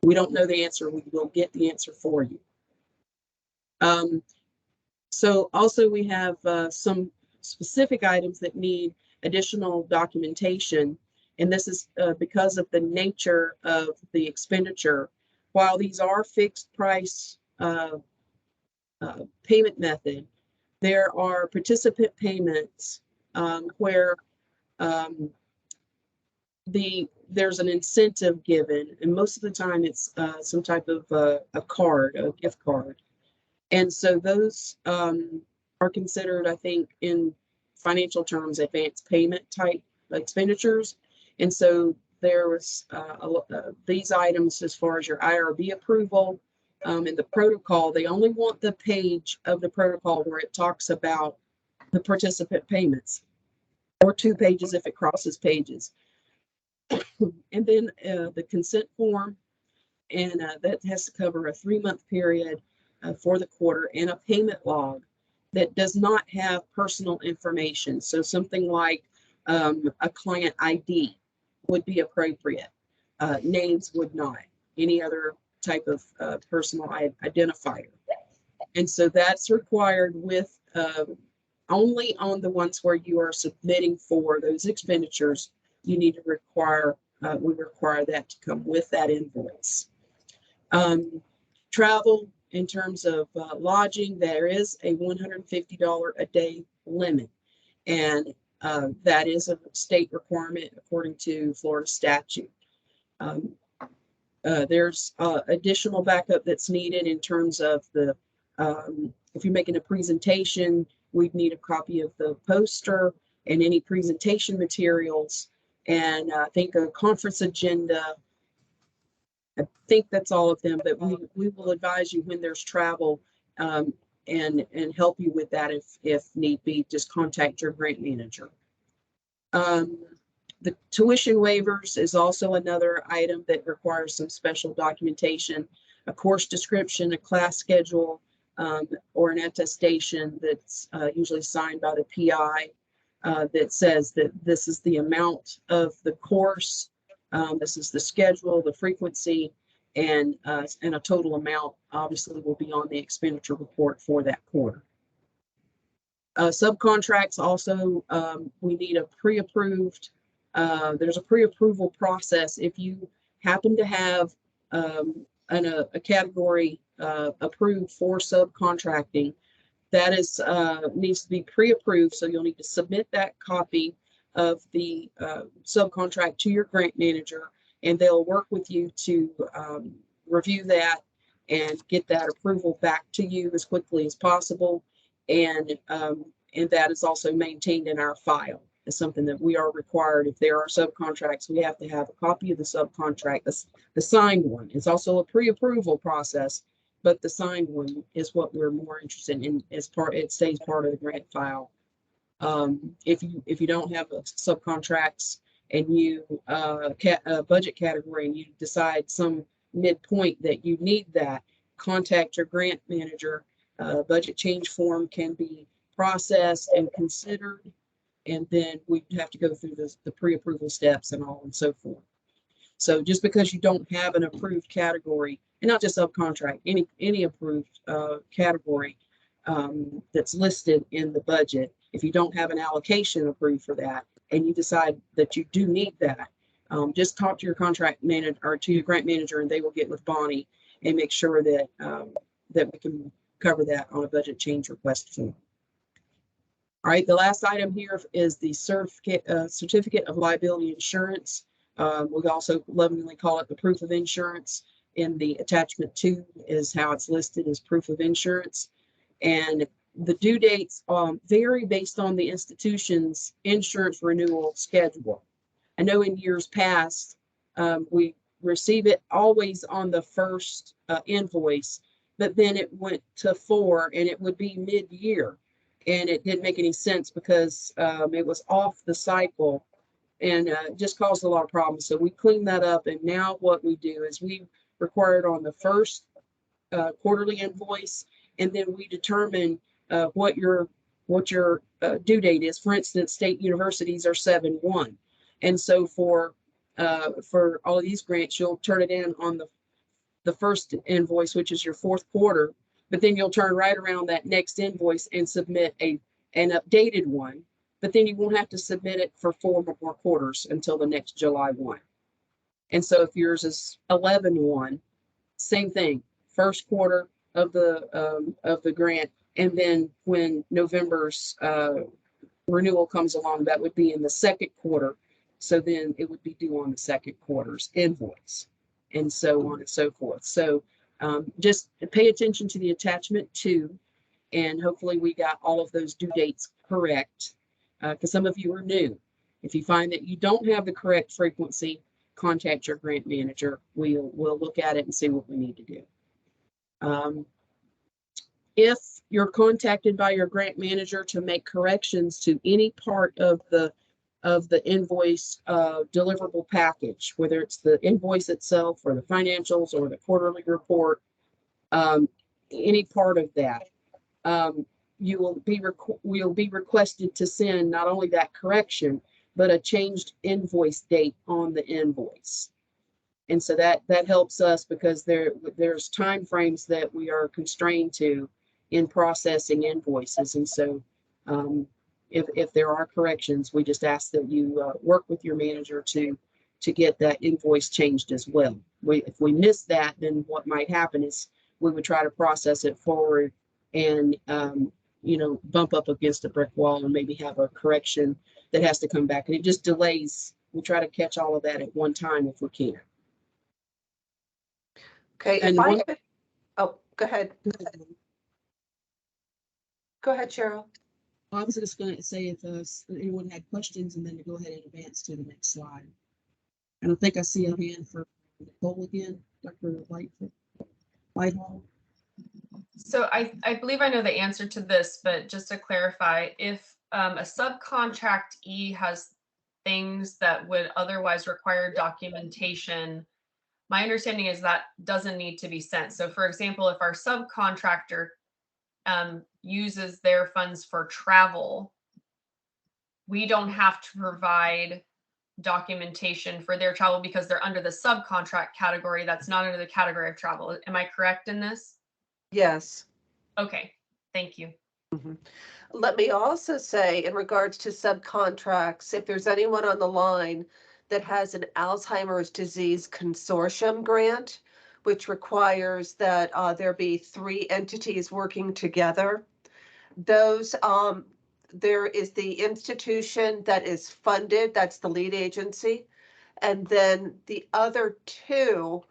we don't know the answer, we will get the answer for you. So also we have some specific items that need additional documentation. And this is because of the nature of the expenditure. While these are fixed price payment method, there are participant payments where there's an incentive given, and most of the time it's some type of a card, a gift card. And so those are considered, I think, in financial terms, advanced payment type expenditures. And so there was these items as far as your IRB approval and the protocol. They only want the page of the protocol where it talks about the participant payments, or 2 pages if it crosses pages. And then the consent form, and that has to cover a 3-month period for the quarter, and a payment log that does not have personal information. So something like a client ID would be appropriate. Names would not. Any other type of personal identifier. And so that's required with only on the ones where you are submitting for those expenditures. You need to require, we require that to come with that invoice. Travel, in terms of lodging, there is a $150 a day limit, and that is a state requirement according to Florida statute. There's additional backup that's needed in terms of the, if you're making a presentation, we'd need a copy of the poster and any presentation materials, and I think a conference agenda. I think that's all of them, but we will advise you when there's travel and help you with that if need be. Just contact your grant manager. The tuition waivers is also another item that requires some special documentation, a course description, a class schedule, or an attestation that's usually signed by the PI that says that this is the amount of the course. This is the schedule, the frequency, and a total amount obviously will be on the expenditure report for that quarter. Subcontracts also, we need a pre-approved, there's a pre-approval process. If you happen to have a category approved for subcontracting, that is needs to be pre-approved. So you'll need to submit that copy of the subcontract to your grant manager, and they'll work with you to review that and get that approval back to you as quickly as possible. And that is also maintained in our file. It's something that we are required. If there are subcontracts, we have to have a copy of the subcontract, the signed one. It's also a pre-approval process, but the signed one is what we're more interested in as part. It stays part of the grant file. If you don't have subcontracts and you budget category and you decide some midpoint that you need that, contact your grant manager. Budget change form can be processed and considered, and then we have to go through the pre-approval steps and all and so forth. So just because you don't have an approved category, and not just subcontract, any approved category that's listed in the budget, if you don't have an allocation approved for that and you decide that you do need that, just talk to your contract manager or to your grant manager, and they will get with Bonnie and make sure that that we can cover that on a budget change request form. All right, the last item here is the certificate of liability insurance. We also lovingly call it the proof of insurance. In the attachment 2 is how it's listed as proof of insurance. And the due dates vary based on the institution's insurance renewal schedule. I know in years past, we receive it always on the first invoice, but then it went to 4 and it would be mid-year. And it didn't make any sense because it was off the cycle and just caused a lot of problems. So we cleaned that up. And now what we do is we require it on the first quarterly invoice, and then we determine what your due date is. For instance, state universities are 7/1, and so for all of these grants, you'll turn it in on the first invoice, which is your fourth quarter, but then you'll turn right around that next invoice and submit an updated one. But then you won't have to submit it for 4 more quarters until the next July 1. And so if yours is 11/1, same thing, first quarter of the grant, and then when November's renewal comes along, that would be in the second quarter. So then it would be due on the second quarter's invoice, and so on and so forth. So just pay attention to the attachment 2, and hopefully we got all of those due dates correct, because some of you are new. If you find that you don't have the correct frequency, contact your grant manager. We'll look at it and see what we need to do. If you're contacted by your grant manager to make corrections to any part of the invoice deliverable package, whether it's the invoice itself or the financials or the quarterly report, any part of that, you will be requested to send not only that correction, but a changed invoice date on the invoice. And so that helps us because there's time frames that we are constrained to in processing invoices. And so if there are corrections, we just ask that you work with your manager to get that invoice changed as well. If we miss that, then what might happen is we would try to process it forward and bump up against a brick wall and maybe have a correction that has to come back, and it just delays. We try to catch all of that at one time if we can. Okay, And oh, go ahead. Go ahead, Cheryl. I was just going to say if anyone had questions, and then to go ahead and advance to the next slide. And I think I see a hand for Nicole again, Dr. Whitehall. So I believe I know the answer to this, but just to clarify, if a subcontractee has things that would otherwise require documentation, my understanding is that doesn't need to be sent. So for example, if our subcontractor uses their funds for travel, we don't have to provide documentation for their travel because they're under the subcontract category. That's not under the category of travel. Am I correct in this? Yes. Okay, thank you. Mm-hmm. Let me also say, in regards to subcontracts, if there's anyone on the line that has an Alzheimer's disease consortium grant, which requires that there be 3 entities working together, those there is the institution that is funded, that's the lead agency, and then the other 2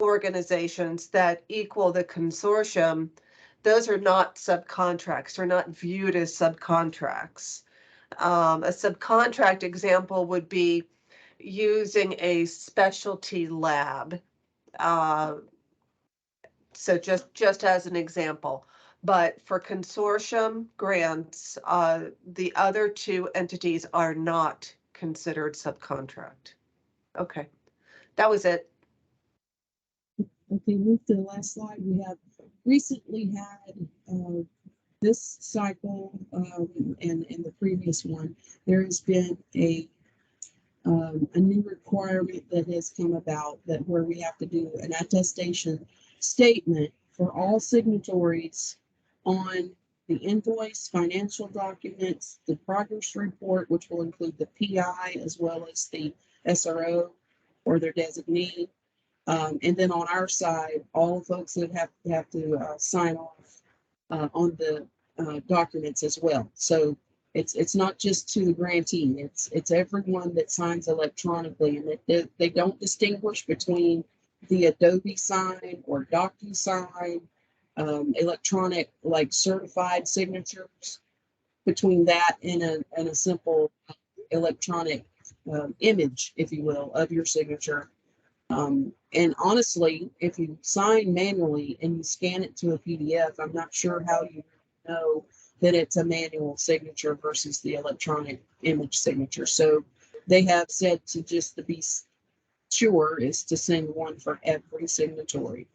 organizations that equal the consortium, those are not subcontracts, they're not viewed as subcontracts. A subcontract example would be using a specialty lab. So just as an example, but for consortium grants, the other 2 entities are not considered subcontract. Okay, that was it. Okay, move to the last slide. We have recently had this cycle and the previous one, there has been a new requirement that has come about that where we have to do an attestation statement for all signatories on the invoice, financial documents, the progress report, which will include the PI as well as the SRO, or their designee. And then on our side, all folks that have to sign off on the documents as well. So it's not just to the grantee, it's everyone that signs electronically, and they don't distinguish between the Adobe sign or DocuSign, electronic like certified signatures, between that and a simple electronic image, if you will, of your signature. And honestly, if you sign manually and you scan it to a PDF, I'm not sure how you know that it's a manual signature versus the electronic image signature. So they have said to just to be sure is to send one for every signatory.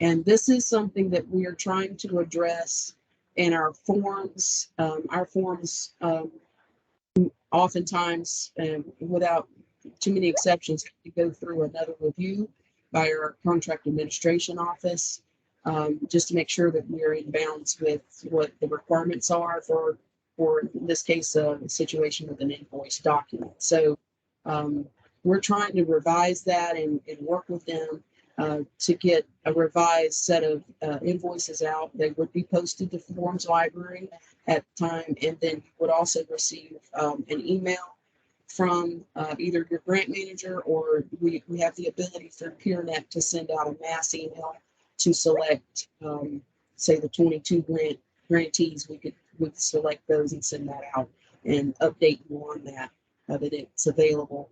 And this is something that we are trying to address in our forms. Our forms oftentimes, without too many exceptions, to go through another review by our contract administration office, just to make sure that we're in balance with what the requirements are for in this case, a situation with an invoice document. So we're trying to revise that and work with them to get a revised set of invoices out. They would be posted to Forms Library at the time, and then you would also receive an email from either your grant manager, or we have the ability through PeerNet to send out a mass email to select, say, the 22 grantees. We could select those and send that out and update you on that, that it's available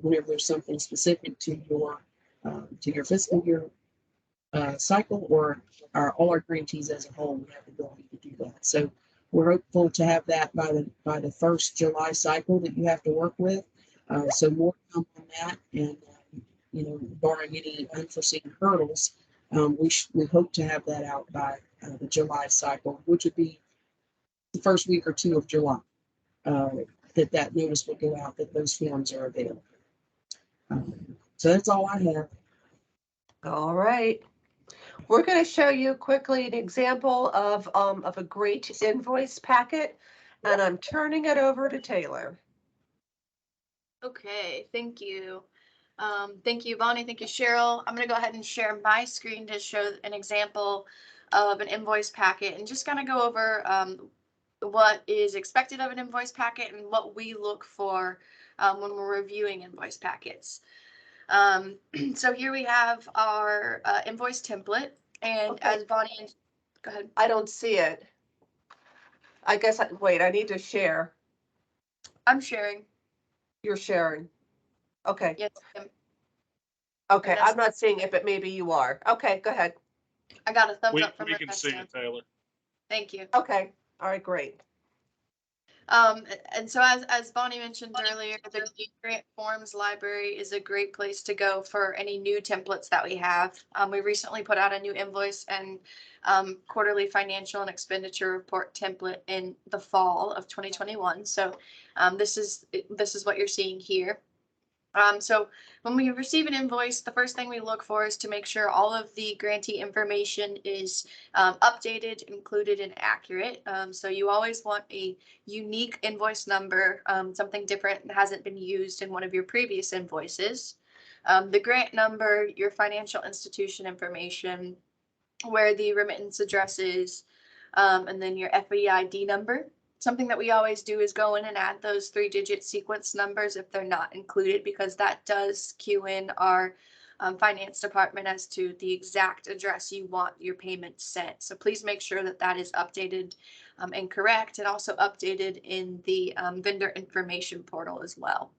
whenever there's something specific to your fiscal year cycle, or all our grantees as a whole. We have the ability to do that. So we're hopeful to have that by the first July cycle that you have to work with. So more to come on that, and barring any unforeseen hurdles, we hope to have that out by the July cycle, which would be the first week or two of July. That notice will go out that those forms are available. So that's all I have. All right. We're going to show you quickly an example of a great invoice packet, and I'm turning it over to Taylor. Okay, thank you. Thank you, Bonnie. Thank you, Cheryl. I'm going to go ahead and share my screen to show an example of an invoice packet and just kind of go over what is expected of an invoice packet and what we look for when we're reviewing invoice packets. So here we have our invoice template, and Okay. as Bonnie, go ahead. I don't see it. I guess, wait, I need to share. I'm sharing. You're sharing. Okay. Yes. Okay, I'm not seeing it, but maybe you are. Okay, go ahead. I got a thumbs up from We can see Ernesto. it, Taylor. Thank you. Okay. All right, great. And so as Bonnie mentioned earlier, the Grant Forms Library is a great place to go for any new templates that we have. We recently put out a new invoice and quarterly financial and expenditure report template in the fall of 2021. So this is what you're seeing here. So when we receive an invoice, the first thing we look for is to make sure all of the grantee information is updated, included, and accurate. So you always want a unique invoice number, something different that hasn't been used in one of your previous invoices. The grant number, your financial institution information, where the remittance address is, and then your FEID number. Something that we always do is go in and add those 3-digit sequence numbers if they're not included, because that does cue in our finance department as to the exact address you want your payment sent. So please make sure that that is updated and correct, and also updated in the vendor information portal as well.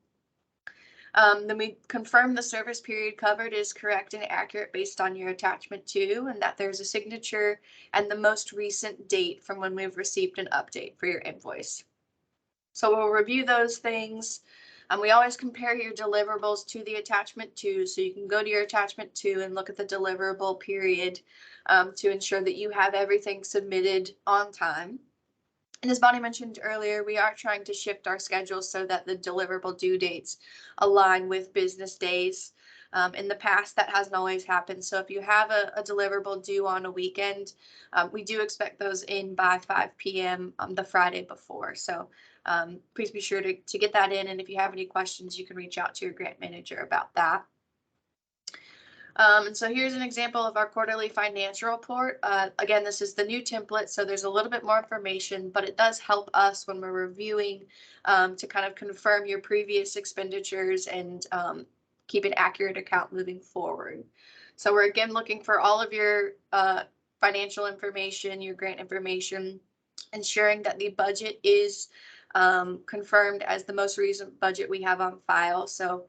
Then we confirm the service period covered is correct and accurate based on your attachment 2, and that there's a signature and the most recent date from when we've received an update for your invoice. So we'll review those things. We always compare your deliverables to the attachment 2. So you can go to your attachment 2 and look at the deliverable period to ensure that you have everything submitted on time. And as Bonnie mentioned earlier, we are trying to shift our schedules so that the deliverable due dates align with business days. In the past, that hasn't always happened. So if you have a deliverable due on a weekend, we do expect those in by 5 p.m. The Friday before. So please be sure to get that in. And if you have any questions, you can reach out to your grant manager about that. And so here's an example of our quarterly financial report. Again, this is the new template, so there's a little bit more information, but it does help us when we're reviewing to kind of confirm your previous expenditures and keep an accurate account moving forward. So we're again looking for all of your financial information, your grant information, ensuring that the budget is confirmed as the most recent budget we have on file. So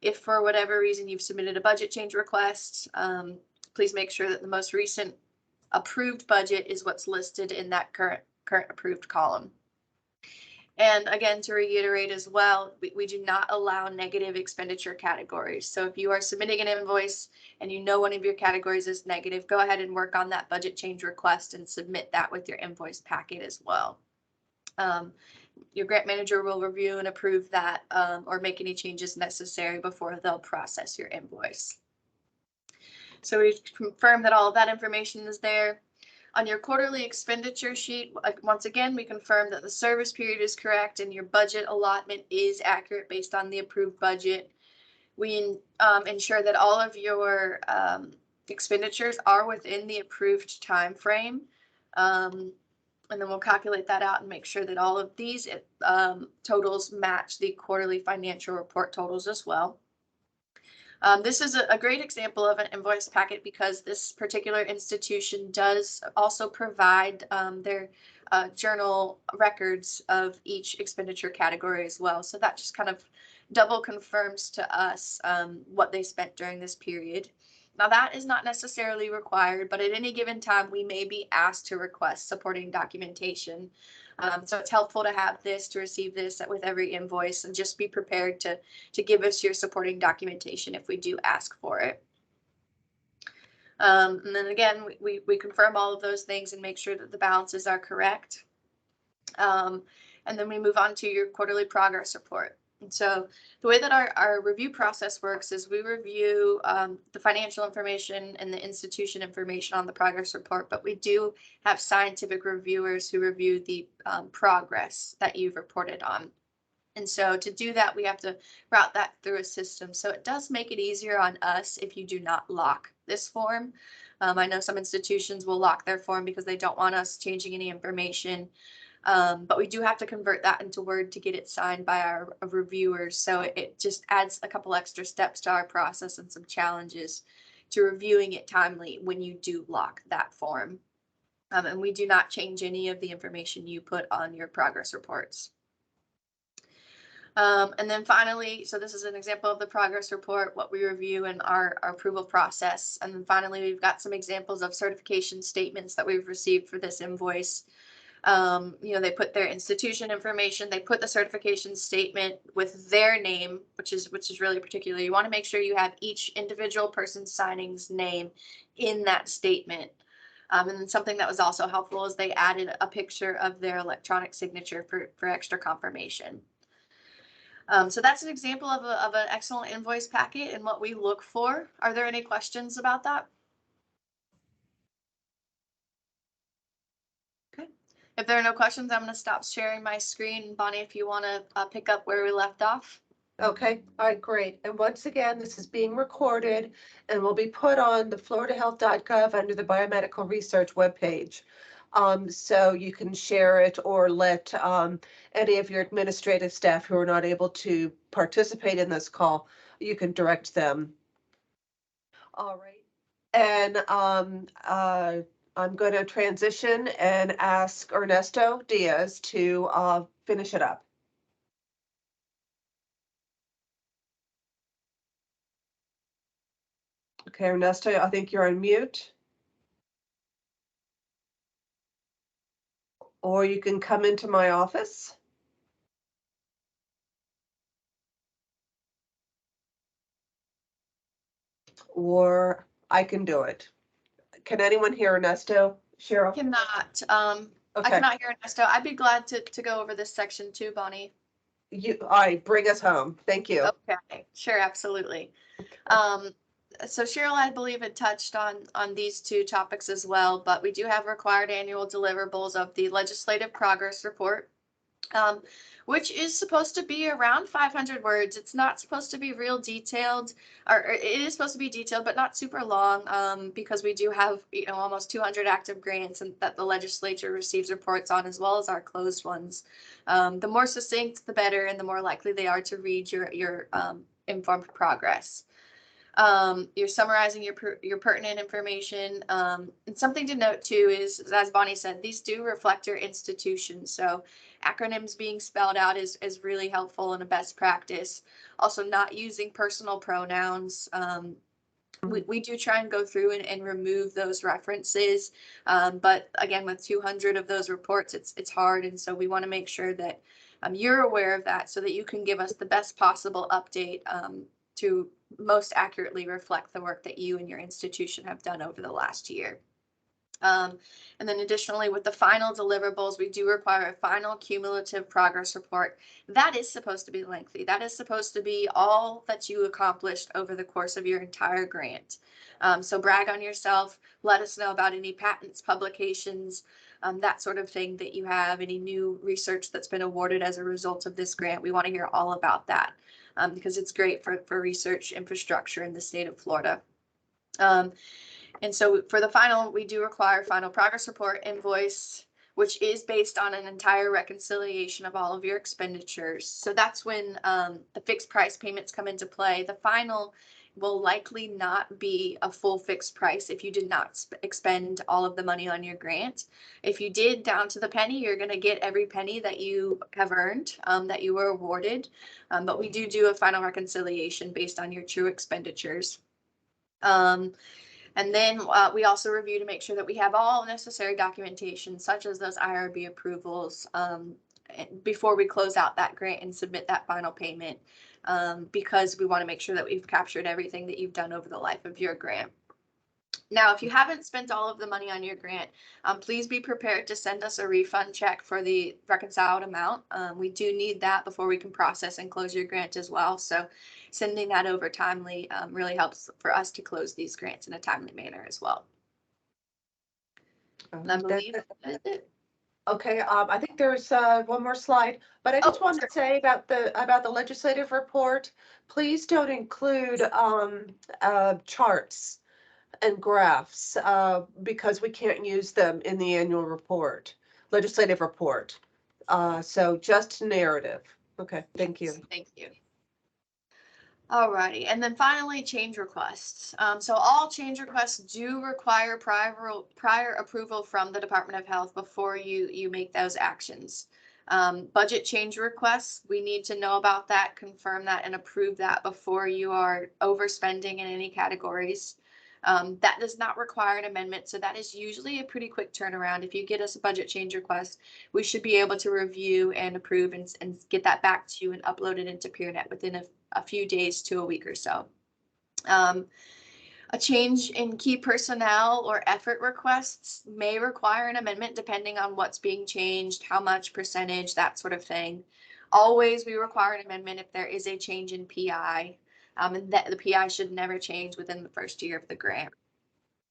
if for whatever reason you've submitted a budget change request, please make sure that the most recent approved budget is what's listed in that current approved column. And again, to reiterate as well, we do not allow negative expenditure categories. So if you are submitting an invoice and you know one of your categories is negative, go ahead and work on that budget change request and submit that with your invoice packet as well. Your grant manager will review and approve that or make any changes necessary before they'll process your invoice. So we confirm that all of that information is there. On your quarterly expenditure sheet, once again, we confirm that the service period is correct and your budget allotment is accurate based on the approved budget. We ensure that all of your expenditures are within the approved time frame. And then we'll calculate that out and make sure that all of these totals match the quarterly financial report totals as well. This is a great example of an invoice packet because this particular institution does also provide their journal records of each expenditure category as well. So that just kind of double confirms to us what they spent during this period. Now that is not necessarily required, but at any given time, we may be asked to request supporting documentation. So it's helpful to have this, to receive this with every invoice, and just be prepared to give us your supporting documentation if we do ask for it. And then again, we confirm all of those things and make sure that the balances are correct. And then we move on to your quarterly progress report. And so the way that our review process works is we review the financial information and the institution information on the progress report, but we do have scientific reviewers who review the progress that you've reported on. And so to do that, we have to route that through a system. So it does make it easier on us if you do not lock this form. I know some institutions will lock their form because they don't want us changing any information. But we do have to convert that into Word to get it signed by our reviewers. So it just adds a couple extra steps to our process and some challenges to reviewing it timely when you do lock that form. And we do not change any of the information you put on your progress reports. And then finally, so this is an example of the progress report, what we review in our approval process. And then finally, we've got some examples of certification statements that we've received for this invoice. They put their institution information, they put the certification statement with their name, which is really particular. You want to make sure you have each individual person signing's name in that statement. And then something that was also helpful is they added a picture of their electronic signature for extra confirmation. So that's an example of an excellent invoice packet and what we look for. Are there any questions about that? If there are no questions, I'm going to stop sharing my screen. Bonnie, if you want to pick up where we left off. Okay, all right, great. And once again, this is being recorded and will be put on the floridahealth.gov under the biomedical research webpage. So you can share it or let any of your administrative staff who are not able to participate in this call, you can direct them. All right. And I'm going to transition and ask Ernesto Diaz to finish it up. Okay, Ernesto, I think you're on mute. Or you can come into my office. Or I can do it. Can anyone hear Ernesto? Cheryl? Cannot. I Okay. cannot hear Ernesto. I'd be glad to go over this section too, Bonnie. All right, bring us home. Thank you. Okay, sure, absolutely. So Cheryl, I believe, had touched on these two topics as well, but we do have required annual deliverables of the legislative progress report, which is supposed to be around 500 words. It's not supposed to be real detailed, or it is supposed to be detailed, but not super long, because we do have, almost 200 active grants and that the legislature receives reports on, as well as our closed ones. The more succinct, the better, and the more likely they are to read your informed progress. You're summarizing your pertinent information. And something to note too is, as Bonnie said, these do reflect your institution. So acronyms being spelled out is really helpful and a best practice. Also, not using personal pronouns. We do try and go through and remove those references. But again, with 200 of those reports, it's hard. And so we want to make sure that you're aware of that so that you can give us the best possible update to most accurately reflect the work that you and your institution have done over the last year. And then additionally, with the final deliverables, we do require a final cumulative progress report. That is supposed to be lengthy. That is supposed to be all that you accomplished over the course of your entire grant. So brag on yourself, let us know about any patents, publications, that sort of thing that you have, any new research that's been awarded as a result of this grant. We want to hear all about that because it's great for research infrastructure in the state of Florida. And so for the final, we do require final progress report invoice, which is based on an entire reconciliation of all of your expenditures. So that's when the fixed price payments come into play. The final will likely not be a full fixed price if you did not expend all of the money on your grant. If you did down to the penny, you're going to get every penny that you have earned, that you were awarded. But we do a final reconciliation based on your true expenditures. And then we also review to make sure that we have all necessary documentation, such as those IRB approvals, before we close out that grant and submit that final payment, because we want to make sure that we've captured everything that you've done over the life of your grant. Now, if you haven't spent all of the money on your grant, please be prepared to send us a refund check for the reconciled amount. We do need that before we can process and close your grant as well. So sending that over timely really helps for us to close these grants in a timely manner as well. And I believe that is it. Okay, I think there's one more slide, but I just want to say about the legislative report, please don't include charts and graphs because we can't use them in the annual report, legislative report. So just narrative. Okay, thank you. Thank you. Alrighty, and then finally, change requests. So all change requests do require prior approval from the Department of Health before you make those actions. Budget change requests, we need to know about that, confirm that, and approve that before you are overspending in any categories. That does not require an amendment, so that is usually a pretty quick turnaround. If you get us a budget change request, we should be able to review and approve and get that back to you and upload it into PeerNet within a few days to a week or so. A change in key personnel or effort requests may require an amendment depending on what's being changed, how much percentage, that sort of thing. Always we require an amendment if there is a change in PI, and that the PI should never change within the first year of the grant.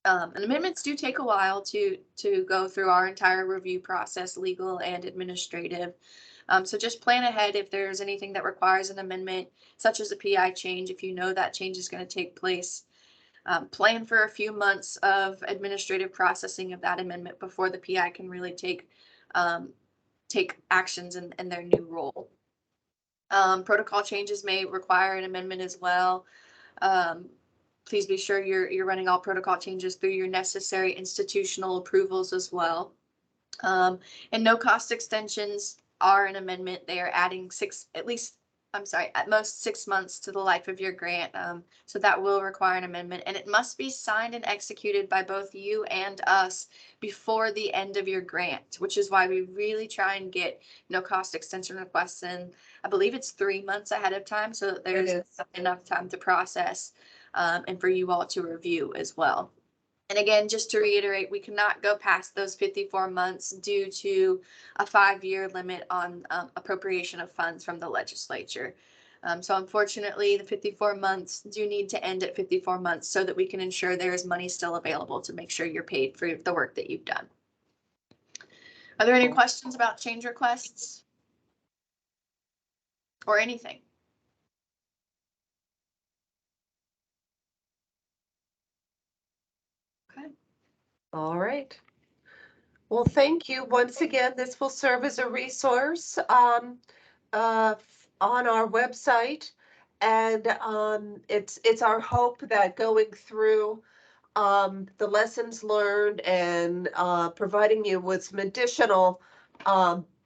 And amendments do take a while to go through our entire review process, legal and administrative. So just plan ahead if there's anything that requires an amendment, such as a PI change, if you know that change is going to take place. Plan for a few months of administrative processing of that amendment before the PI can really take actions in their new role. Protocol changes may require an amendment as well. Please be sure you're running all protocol changes through your necessary institutional approvals as well. And no cost extensions are an amendment. They are adding at most 6 months to the life of your grant. So that will require an amendment, and it must be signed and executed by both you and us before the end of your grant, which is why we really try and get no cost extension requests in. I believe it's 3 months ahead of time, so that there's enough time to process and for you all to review as well. And again, just to reiterate, we cannot go past those 54 months due to a 5-year limit on appropriation of funds from the legislature. So unfortunately, the 54 months do need to end at 54 months so that we can ensure there is money still available to make sure you're paid for the work that you've done. Are there any questions about change requests? or anything. Okay. All right. Well, thank you. Once again, this will serve as a resource on our website. And it's our hope that going through the lessons learned and providing you with some additional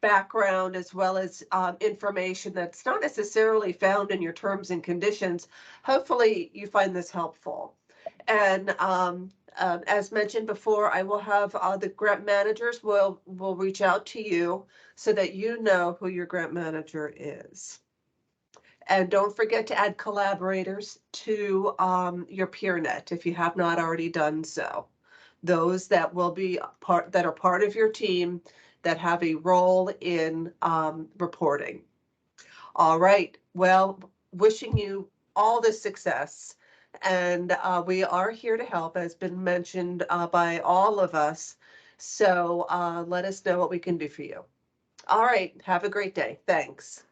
background as well as information that's not necessarily found in your terms and conditions. Hopefully you find this helpful. And as mentioned before, I will have the grant managers will reach out to you so that you know who your grant manager is. And don't forget to add collaborators to your PeerNet if you have not already done so. Those that will be that are part of your team that have a role in reporting. All right. Well, wishing you all the success. And we are here to help, as been mentioned by all of us. So let us know what we can do for you. All right. Have a great day. Thanks.